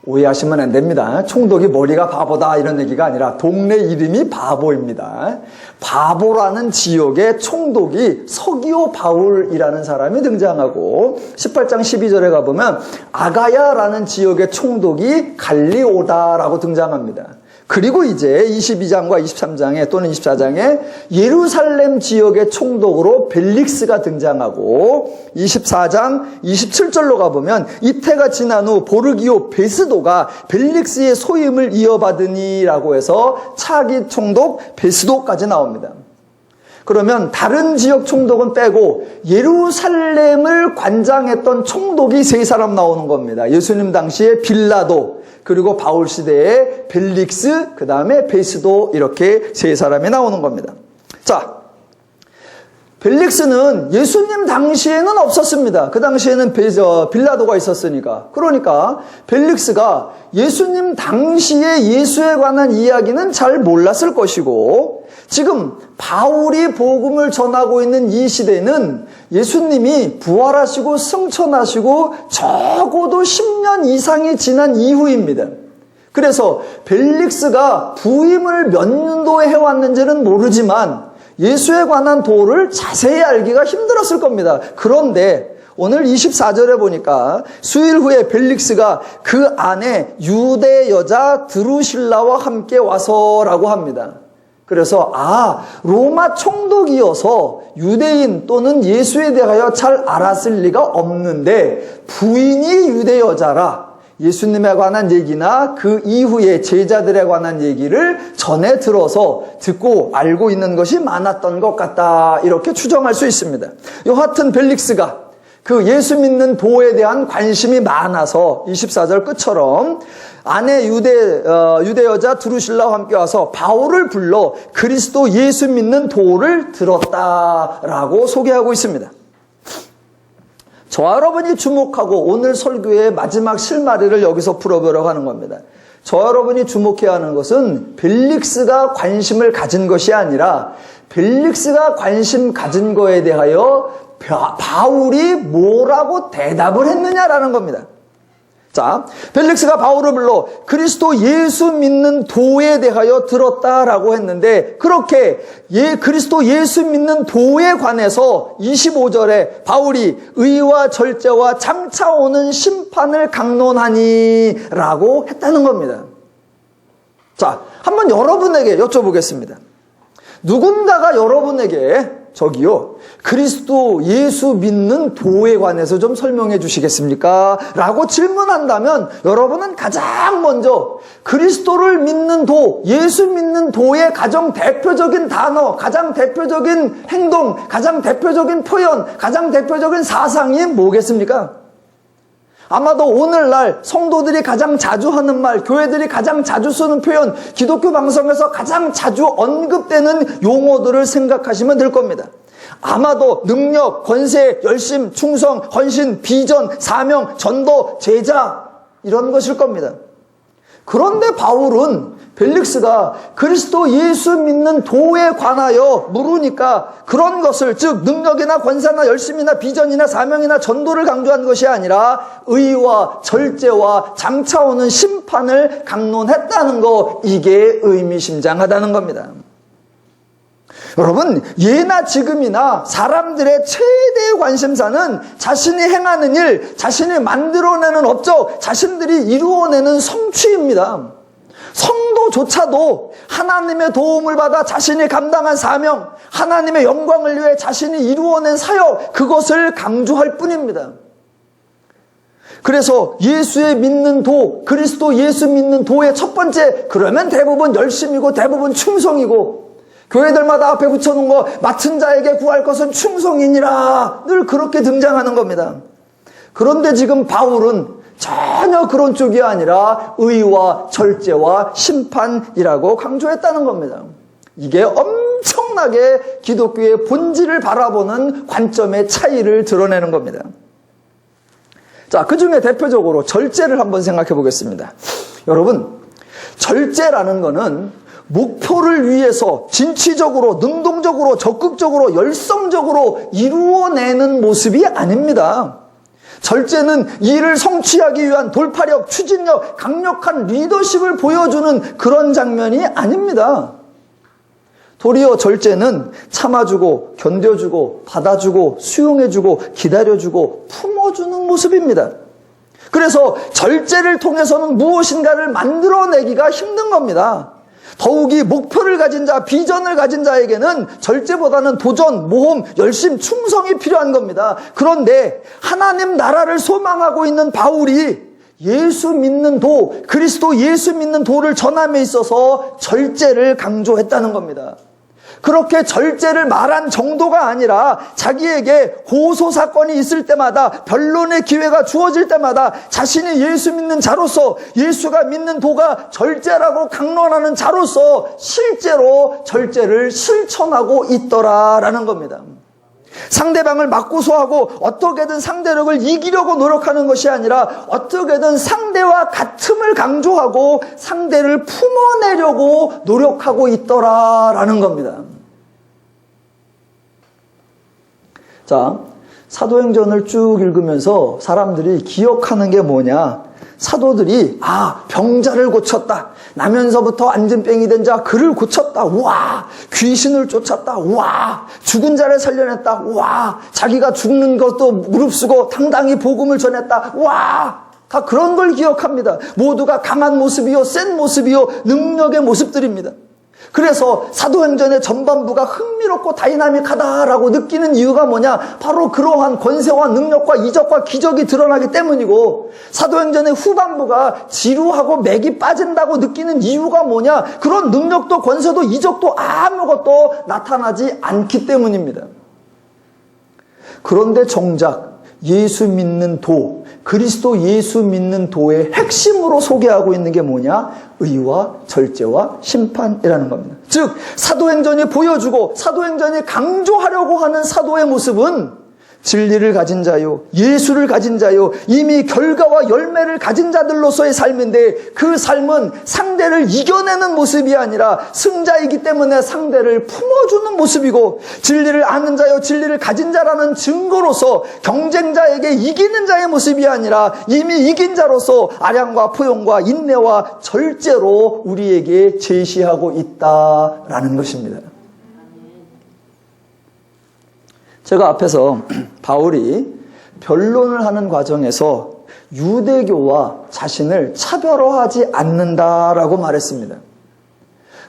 오해하시면 안 됩니다. 총독이 머리가 바보다 이런 얘기가 아니라 동네 이름이 바보입니다. 바보라는 지역의 총독이 서기오 바울이라는 사람이 등장하고 18장 12절에 가보면 아가야라는 지역의 총독이 갈리오다라고 등장합니다. 그리고 이제 22장과 23장에 또는 24장에 예루살렘 지역의 총독으로 벨릭스가 등장하고 24장 27절로 가보면 이태가 지난 후 보르기오 베스도가 벨릭스의 소임을 이어받으니라고 해서 차기 총독 베스도까지 나옵니다. 그러면 다른 지역 총독은 빼고 예루살렘을 관장했던 총독이 3사람 나오는 겁니다. 예수님 당시에 빌라도, 그리고 바울 시대에 벨릭스, 그 다음에 베스도 이렇게 세 사람이 나오는 겁니다. 자, 벨릭스는 예수님 당시에는 없었습니다. 그 당시에는 빌라도가 있었으니까. 그러니까 벨릭스가 예수님 당시에 예수에 관한 이야기는 잘 몰랐을 것이고, 지금 바울이 복음을 전하고 있는 이 시대는 예수님이 부활하시고 승천하시고 적어도 10년 이상이 지난 이후입니다. 그래서 벨릭스가 부임을 몇 년도에 해왔는지는 모르지만 예수에 관한 도를 자세히 알기가 힘들었을 겁니다. 그런데 오늘 24절에 보니까 수일 후에 벨릭스가 그 안에 유대 여자 드루실라와 함께 와서라고 합니다. 그래서 로마 총독이어서 유대인 또는 예수에 대하여 잘 알았을 리가 없는데 부인이 유대 여자라 예수님에 관한 얘기나 그 이후에 제자들에 관한 얘기를 전해 들어서 듣고 알고 있는 것이 많았던 것 같다, 이렇게 추정할 수 있습니다. 여하튼 벨릭스가 그 예수 믿는 도에 대한 관심이 많아서 24절 끝처럼 아내 유대 여자 드루실라와 함께 와서 바울을 불러 그리스도 예수 믿는 도를 들었다라고 소개하고 있습니다. 저와 여러분이 주목하고 오늘 설교의 마지막 실마리를 여기서 풀어보려고 하는 겁니다. 저와 여러분이 주목해야 하는 것은 벨릭스가 관심을 가진 것이 아니라 벨릭스가 관심 가진 거에 대하여 바울이 뭐라고 대답을 했느냐라는 겁니다. 자, 벨릭스가 바울을 불러 그리스도 예수 믿는 도에 대하여 들었다라고 했는데, 그렇게 그리스도 예수 믿는 도에 관해서 25절에 바울이 의와 절제와 장차 오는 심판을 강론하니 라고 했다는 겁니다. 자, 한번 여러분에게 여쭤보겠습니다. 누군가가 여러분에게 저기요, 그리스도 예수 믿는 도에 관해서 좀 설명해 주시겠습니까? 라고 질문한다면 여러분은 가장 먼저 그리스도를 믿는 도, 예수 믿는 도의 가장 대표적인 단어, 가장 대표적인 행동, 가장 대표적인 표현, 가장 대표적인 사상이 뭐겠습니까? 아마도 오늘날 성도들이 가장 자주 하는 말, 교회들이 가장 자주 쓰는 표현, 기독교 방송에서 가장 자주 언급되는 용어들을 생각하시면 될 겁니다. 아마도 능력, 권세, 열심, 충성, 헌신, 비전, 사명, 전도, 제자, 이런 것일 겁니다. 그런데 바울은 벨릭스가 그리스도 예수 믿는 도에 관하여 물으니까 그런 것을, 즉 능력이나 권세나 열심이나 비전이나 사명이나 전도를 강조한 것이 아니라 의와 절제와 장차 오는 심판을 강론했다는 거, 이게 의미심장하다는 겁니다. 여러분, 예나 지금이나 사람들의 최대의 관심사는 자신이 행하는 일, 자신이 만들어내는 업적, 자신들이 이루어내는 성취입니다. 성도조차도 하나님의 도움을 받아 자신이 감당한 사명, 하나님의 영광을 위해 자신이 이루어낸 사역, 그것을 강조할 뿐입니다. 그래서 예수의 믿는 도, 그리스도 예수 믿는 도의 첫 번째, 그러면 대부분 열심이고 대부분 충성이고, 교회들마다 앞에 붙여놓은 거, 맡은 자에게 구할 것은 충성이니라, 늘 그렇게 등장하는 겁니다. 그런데 지금 바울은 전혀 그런 쪽이 아니라 의와 절제와 심판이라고 강조했다는 겁니다. 이게 엄청나게 기독교의 본질을 바라보는 관점의 차이를 드러내는 겁니다. 자, 그 중에 대표적으로 절제를 한번 생각해 보겠습니다. 여러분, 절제라는 거는 목표를 위해서 진취적으로, 능동적으로, 적극적으로, 열성적으로 이루어내는 모습이 아닙니다. 절제는 이를 성취하기 위한 돌파력, 추진력, 강력한 리더십을 보여주는 그런 장면이 아닙니다. 도리어 절제는 참아주고, 견뎌주고, 받아주고, 수용해주고, 기다려주고, 품어주는 모습입니다. 그래서 절제를 통해서는 무엇인가를 만들어내기가 힘든 겁니다. 더욱이 목표를 가진 자, 비전을 가진 자에게는 절제보다는 도전, 모험, 열심, 충성이 필요한 겁니다. 그런데 하나님 나라를 소망하고 있는 바울이 예수 믿는 도, 그리스도 예수 믿는 도를 전함에 있어서 절제를 강조했다는 겁니다. 그렇게 절제를 말한 정도가 아니라 자기에게 고소 사건이 있을 때마다, 변론의 기회가 주어질 때마다 자신이 예수 믿는 자로서, 예수가 믿는 도가 절제라고 강론하는 자로서 실제로 절제를 실천하고 있더라라는 겁니다. 상대방을 맞고소하고 어떻게든 상대력을 이기려고 노력하는 것이 아니라 어떻게든 상대와 같음을 강조하고 상대를 품어내려고 노력하고 있더라라는 겁니다. 자, 사도행전을 쭉 읽으면서 사람들이 기억하는 게 뭐냐? 사도들이 병자를 고쳤다. 나면서부터 안진병이 된 자 그를 고쳤다. 우와. 귀신을 쫓았다. 우와. 죽은 자를 살려냈다. 우와. 자기가 죽는 것도 무릅쓰고 당당히 복음을 전했다. 우와. 다 그런 걸 기억합니다. 모두가 강한 모습이요, 센 모습이요, 능력의 모습들입니다. 그래서 사도행전의 전반부가 흥미롭고 다이나믹하다라고 느끼는 이유가 뭐냐? 바로 그러한 권세와 능력과 이적과 기적이 드러나기 때문이고, 사도행전의 후반부가 지루하고 맥이 빠진다고 느끼는 이유가 뭐냐? 그런 능력도 권세도 이적도 아무것도 나타나지 않기 때문입니다. 그런데 정작 예수 믿는 도, 그리스도 예수 믿는 도의 핵심으로 소개하고 있는 게 뭐냐? 의와 절제와 심판이라는 겁니다. 즉 사도행전이 보여주고 사도행전이 강조하려고 하는 사도의 모습은 진리를 가진 자요, 예수를 가진 자요, 이미 결과와 열매를 가진 자들로서의 삶인데, 그 삶은 상대를 이겨내는 모습이 아니라 승자이기 때문에 상대를 품어주는 모습이고, 진리를 아는 자요, 진리를 가진 자라는 증거로서 경쟁자에게 이기는 자의 모습이 아니라 이미 이긴 자로서 아량과 포용과 인내와 절제로 우리에게 제시하고 있다라는 것입니다. 제가 앞에서 바울이 변론을 하는 과정에서 유대교와 자신을 차별화하지 않는다라고 말했습니다.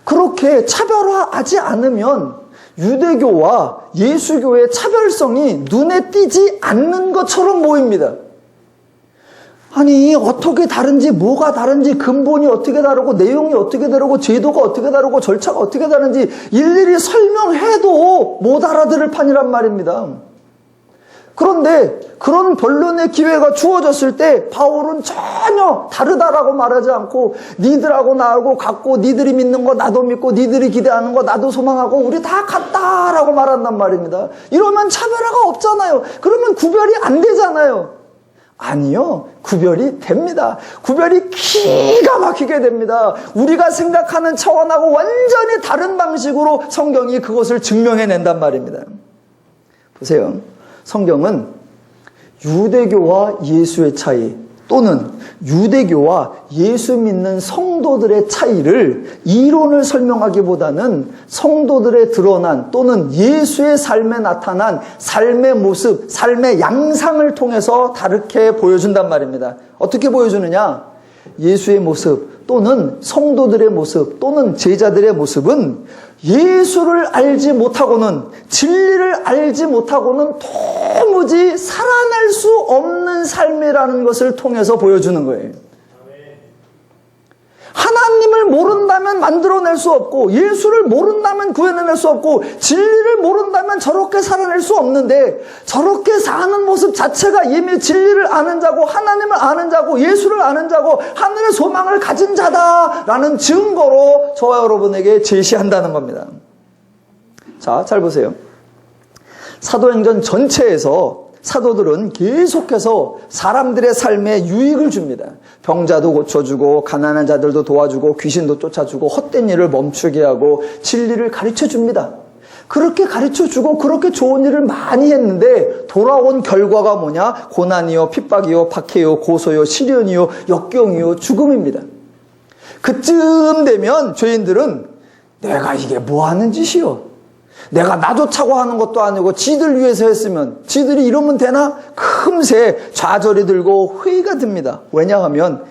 그렇게 차별화하지 않으면 유대교와 예수교의 차별성이 눈에 띄지 않는 것처럼 보입니다. 아니, 어떻게 다른지, 뭐가 다른지, 근본이 어떻게 다르고, 내용이 어떻게 다르고, 제도가 어떻게 다르고, 절차가 어떻게 다른지 일일이 설명해도 못 알아들을 판이란 말입니다. 그런데 그런 변론의 기회가 주어졌을 때 바울은 전혀 다르다라고 말하지 않고, 니들하고 나하고 같고, 니들이 믿는 거 나도 믿고, 니들이 기대하는 거 나도 소망하고, 우리 다 같다라고 말한단 말입니다. 이러면 차별화가 없잖아요. 그러면 구별이 안 되잖아요. 아니요, 구별이 됩니다. 구별이 기가 막히게 됩니다. 우리가 생각하는 차원하고 완전히 다른 방식으로 성경이 그것을 증명해낸단 말입니다. 보세요. 성경은 유대교와 예수의 차이, 또는 유대교와 예수 믿는 성도들의 차이를 이론을 설명하기보다는 성도들의 드러난, 또는 예수의 삶에 나타난 삶의 모습, 삶의 양상을 통해서 다르게 보여준단 말입니다. 어떻게 보여주느냐? 예수의 모습, 또는 성도들의 모습, 또는 제자들의 모습은 예수를 알지 못하고는, 진리를 알지 못하고는 도무지 살아낼 수 없는 삶이라는 것을 통해서 보여주는 거예요. 하나님을 모른다면 만들어낼 수 없고, 예수를 모른다면 구해낼 수 없고, 진리를 모른다면 저렇게 살아낼 수 없는데, 저렇게 사는 모습 자체가 이미 진리를 아는 자고, 하나님을 아는 자고, 예수를 아는 자고, 하늘의 소망을 가진 자다라는 증거로 저와 여러분에게 제시한다는 겁니다. 자, 잘 보세요. 사도행전 전체에서 사도들은 계속해서 사람들의 삶에 유익을 줍니다. 병자도 고쳐주고, 가난한 자들도 도와주고, 귀신도 쫓아주고, 헛된 일을 멈추게 하고, 진리를 가르쳐줍니다. 그렇게 가르쳐주고 그렇게 좋은 일을 많이 했는데 돌아온 결과가 뭐냐? 고난이요, 핍박이요, 박해요, 고소요, 시련이요, 역경이요, 죽음입니다. 그쯤 되면 죄인들은 내가 이게 뭐 하는 짓이요? 내가 나 좋자고 하는 것도 아니고 지들 위해서 했으면, 지들이 이러면 되나? 금세 좌절이 들고 회의가 듭니다. 왜냐하면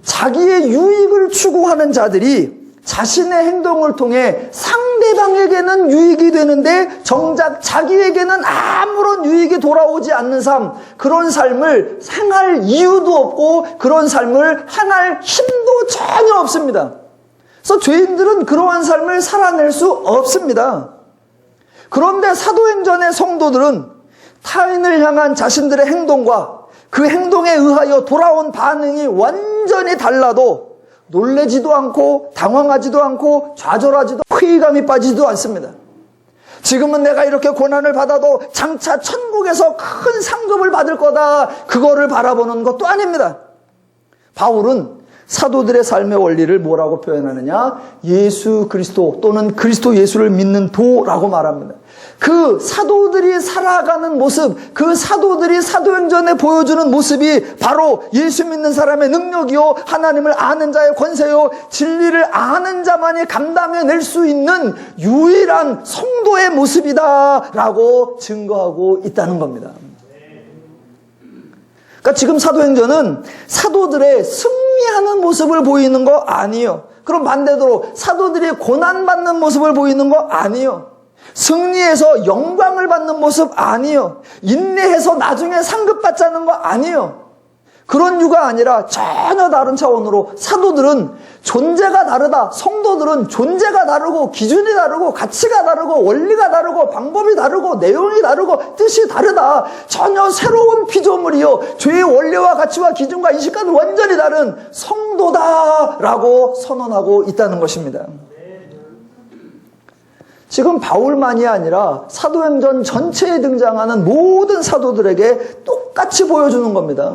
자기의 유익을 추구하는 자들이 자신의 행동을 통해 상대방에게는 유익이 되는데 정작 자기에게는 아무런 유익이 돌아오지 않는 삶, 그런 삶을 행할 이유도 없고 그런 삶을 행할 힘도 전혀 없습니다. 그래서 죄인들은 그러한 삶을 살아낼 수 없습니다. 그런데 사도행전의 성도들은 타인을 향한 자신들의 행동과 그 행동에 의하여 돌아온 반응이 완전히 달라도 놀래지도 않고 당황하지도 않고 좌절하지도 회의감이 빠지지도 않습니다. 지금은 내가 이렇게 고난을 받아도 장차 천국에서 큰 상급을 받을 거다, 그거를 바라보는 것도 아닙니다. 바울은 사도들의 삶의 원리를 뭐라고 표현하느냐? 예수 그리스도 또는 그리스도 예수를 믿는 도라고 말합니다. 그 사도들이 살아가는 모습, 그 사도들이 사도행전에 보여주는 모습이 바로 예수 믿는 사람의 능력이요, 하나님을 아는 자의 권세요, 진리를 아는 자만이 감당해낼 수 있는 유일한 성도의 모습이다라고 증거하고 있다는 겁니다. 그러니까 지금 사도행전은 사도들의 승리하는 모습을 보이는 거 아니에요. 그럼 반대로 사도들이 고난받는 모습을 보이는 거 아니에요. 승리해서 영광을 받는 모습 아니에요. 인내해서 나중에 상급 받자는 거 아니에요. 그런 이유가 아니라 전혀 다른 차원으로 사도들은 존재가 다르다. 성도들은 존재가 다르고 기준이 다르고 가치가 다르고 원리가 다르고 방법이 다르고 내용이 다르고 뜻이 다르다. 전혀 새로운 피조물이요, 죄의 원리와 가치와 기준과 인식과는 완전히 다른 성도다라고 선언하고 있다는 것입니다. 지금 바울만이 아니라 사도행전 전체에 등장하는 모든 사도들에게 똑같이 보여주는 겁니다.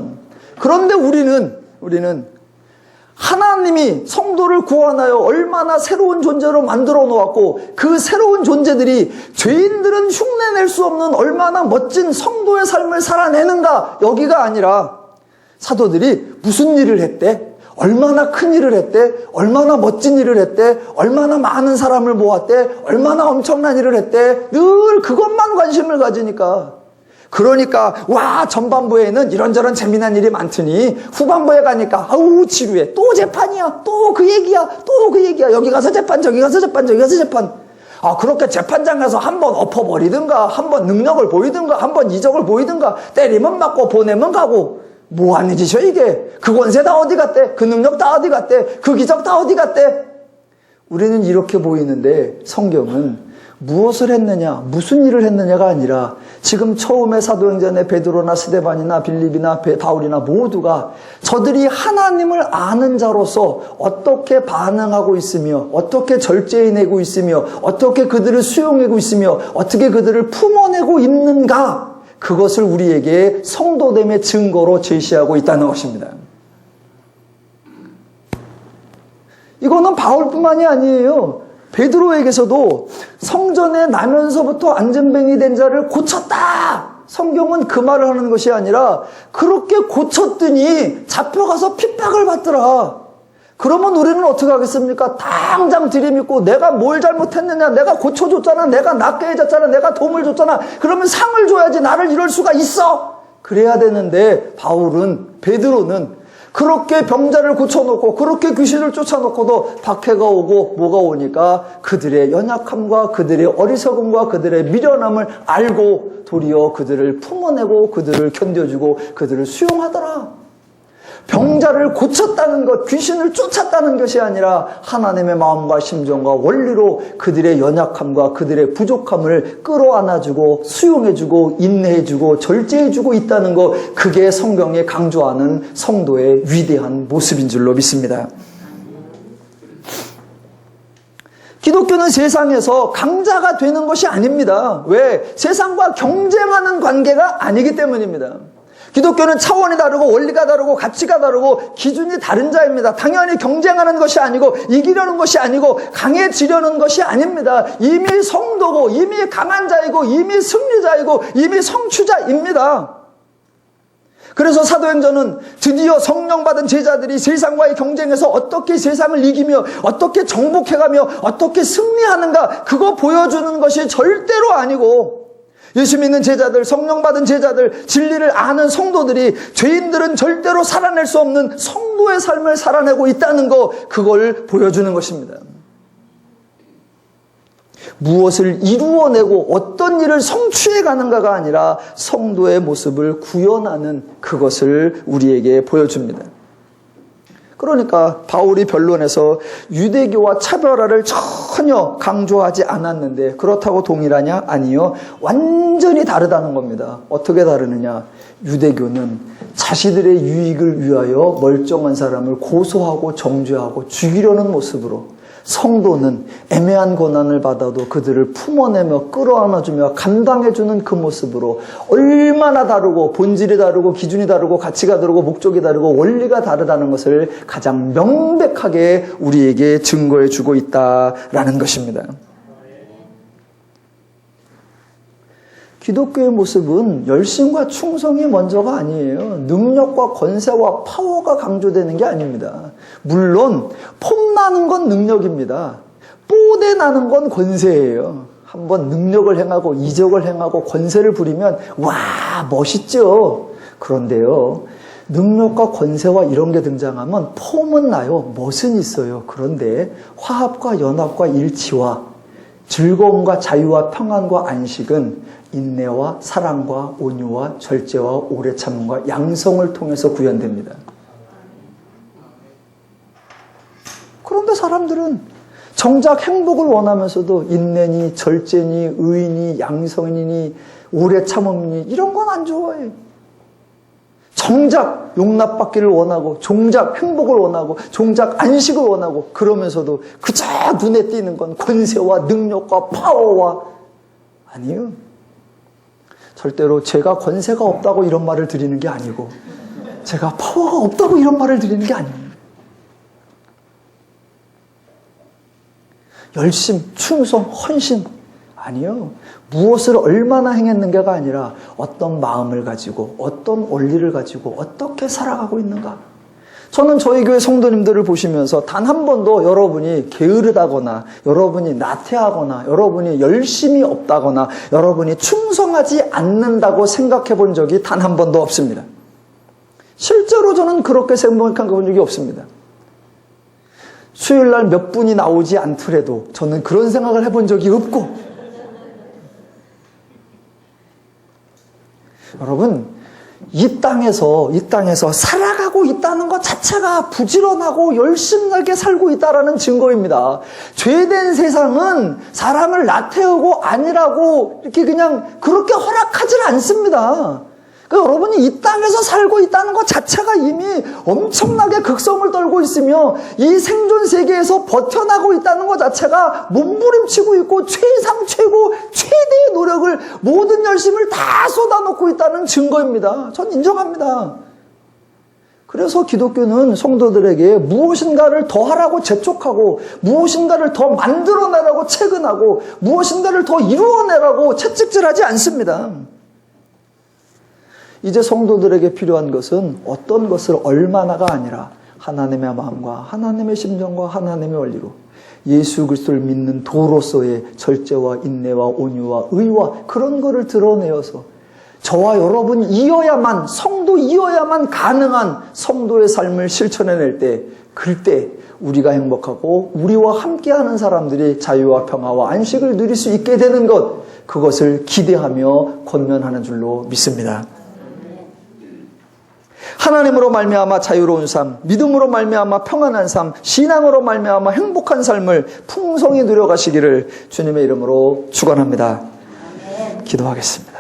그런데 우리는 하나님이 성도를 구원하여 얼마나 새로운 존재로 만들어 놓았고, 그 새로운 존재들이 죄인들은 흉내낼 수 없는 얼마나 멋진 성도의 삶을 살아내는가, 여기가 아니라 사도들이 무슨 일을 했대? 얼마나 큰 일을 했대? 얼마나 멋진 일을 했대? 얼마나 많은 사람을 모았대? 얼마나 엄청난 일을 했대? 늘 그것만 관심을 가지니까, 그러니까 와, 전반부에는 이런저런 재미난 일이 많더니 후반부에 가니까 아우 지루해, 또 재판이야, 또 그 얘기야, 또 그 얘기야, 여기 가서 재판, 저기 가서 재판, 저기 가서 재판. 그렇게 재판장 가서 한번 엎어버리든가, 한번 능력을 보이든가, 한번 이적을 보이든가, 때리면 맞고 보내면 가고, 뭐 하는 짓이야 이게? 그 권세 다 어디 갔대? 그 능력 다 어디 갔대? 그 기적 다 어디 갔대? 우리는 이렇게 보이는데 성경은 무엇을 했느냐, 무슨 일을 했느냐가 아니라 지금 처음에 사도행전에 베드로나 스데반이나 빌립이나 바울이나 모두가 저들이 하나님을 아는 자로서 어떻게 반응하고 있으며, 어떻게 절제해내고 있으며, 어떻게 그들을 수용하고 있으며, 어떻게 그들을 품어내고 있는가, 그것을 우리에게 성도됨의 증거로 제시하고 있다는 것입니다. 이거는 바울뿐만이 아니에요. 베드로에게서도 성전에 나면서부터 안전뱅이 된 자를 고쳤다. 성경은 그 말을 하는 것이 아니라 그렇게 고쳤더니 잡혀가서 핍박을 받더라. 그러면 우리는 어떻게 하겠습니까? 당장 들이밀고 내가 뭘 잘못했느냐, 내가 고쳐줬잖아, 내가 낫게 해줬잖아, 내가 도움을 줬잖아, 그러면 상을 줘야지, 나를 이럴 수가 있어. 그래야 되는데 베드로는 그렇게 병자를 고쳐놓고 그렇게 귀신을 쫓아놓고도 박해가 오고 뭐가 오니까 그들의 연약함과 그들의 어리석음과 그들의 미련함을 알고 도리어 그들을 품어내고 그들을 견뎌주고 그들을 수용하더라. 병자를 고쳤다는 것, 귀신을 쫓았다는 것이 아니라 하나님의 마음과 심정과 원리로 그들의 연약함과 그들의 부족함을 끌어안아주고 수용해주고 인내해주고 절제해주고 있다는 것, 그게 성경에 강조하는 성도의 위대한 모습인 줄로 믿습니다. 기독교는 세상에서 강자가 되는 것이 아닙니다. 왜? 세상과 경쟁하는 관계가 아니기 때문입니다. 기독교는 차원이 다르고 원리가 다르고 가치가 다르고 기준이 다른 자입니다. 당연히 경쟁하는 것이 아니고 이기려는 것이 아니고 강해지려는 것이 아닙니다. 이미 성도고 이미 강한 자이고 이미 승리자이고 이미 성취자입니다. 그래서 사도행전은 드디어 성령 받은 제자들이 세상과의 경쟁에서 어떻게 세상을 이기며 어떻게 정복해가며 어떻게 승리하는가, 그거 보여주는 것이 절대로 아니고, 예수 믿는 제자들, 성령 받은 제자들, 진리를 아는 성도들이 죄인들은 절대로 살아낼 수 없는 성도의 삶을 살아내고 있다는 거, 그걸 보여주는 것입니다. 무엇을 이루어내고 어떤 일을 성취해 가는가가 아니라 성도의 모습을 구현하는 그것을 우리에게 보여줍니다. 그러니까 바울이 변론에서 유대교와 차별화를 전혀 강조하지 않았는데 그렇다고 동일하냐? 아니요. 완전히 다르다는 겁니다. 어떻게 다르느냐? 유대교는 자신들의 유익을 위하여 멀쩡한 사람을 고소하고 정죄하고 죽이려는 모습으로, 성도는 애매한 고난을 받아도 그들을 품어내며 끌어안아주며 감당해주는 그 모습으로 얼마나 다르고 본질이 다르고 기준이 다르고 가치가 다르고 목적이 다르고 원리가 다르다는 것을 가장 명백하게 우리에게 증거해주고 있다라는 것입니다. 기독교의 모습은 열심과 충성이 먼저가 아니에요. 능력과 권세와 파워가 강조되는 게 아닙니다. 물론 폼나는 건 능력입니다. 뽀대 나는 건 권세예요. 한번 능력을 행하고 이적을 행하고 권세를 부리면 와 멋있죠. 그런데요, 능력과 권세와 이런 게 등장하면 폼은 나요. 멋은 있어요. 그런데 화합과 연합과 일치와 즐거움과 자유와 평안과 안식은 인내와 사랑과 온유와 절제와 오래 참음과 양성을 통해서 구현됩니다. 그런데 사람들은 정작 행복을 원하면서도 인내니 절제니 의니 양성이니 오래 참음이니 이런 건 안 좋아해요. 정작 용납받기를 원하고 정작 행복을 원하고 정작 안식을 원하고, 그러면서도 그저 눈에 띄는 건 권세와 능력과 파워와, 아니요. 절대로 제가 권세가 없다고 이런 말을 드리는 게 아니고 제가 파워가 없다고 이런 말을 드리는 게 아닙니다. 열심, 충성, 헌신, 아니요. 무엇을 얼마나 행했는가가 아니라 어떤 마음을 가지고 어떤 원리를 가지고 어떻게 살아가고 있는가. 저는 저희 교회 성도님들을 보시면서 단 한 번도 여러분이 게으르다거나 여러분이 나태하거나 여러분이 열심이 없다거나 여러분이 충성하지 않는다고 생각해 본 적이 단 한 번도 없습니다. 실제로 저는 그렇게 생각해 본 적이 없습니다. 수요일날 몇 분이 나오지 않더라도 저는 그런 생각을 해본 적이 없고, 여러분, 이 땅에서 살아가고 있다는 것 자체가 부지런하고 열심하게 살고 있다는 증거입니다. 죄된 세상은 사람을 나태우고 아니라고 이렇게 그냥 그렇게 허락하지 않습니다. 그러니까 여러분이 이 땅에서 살고 있다는 것 자체가 이미 엄청나게 극성을 떨고 있으며 이 생존 세계에서 버텨나고 있다는 것 자체가 몸부림치고 있고 최상 최고 최대의 노력을, 모든 열심을 다 쏟아놓고 있다는 증거입니다. 전 인정합니다. 그래서 기독교는 성도들에게 무엇인가를 더 하라고 재촉하고 무엇인가를 더 만들어내라고 채근하고 무엇인가를 더 이루어내라고 채찍질하지 않습니다. 이제 성도들에게 필요한 것은 어떤 것을 얼마나가 아니라 하나님의 마음과 하나님의 심정과 하나님의 원리로 예수 그리스도를 믿는 도로서의 절제와 인내와 온유와 의와 그런 거를 드러내어서 저와 여러분이어야만, 성도이어야만 가능한 성도의 삶을 실천해낼 때, 그때 우리가 행복하고 우리와 함께하는 사람들이 자유와 평화와 안식을 누릴 수 있게 되는 것, 그것을 기대하며 권면하는 줄로 믿습니다. 하나님으로 말미암아 자유로운 삶, 믿음으로 말미암아 평안한 삶, 신앙으로 말미암아 행복한 삶을 풍성히 누려가시기를 주님의 이름으로 축원합니다. 기도하겠습니다.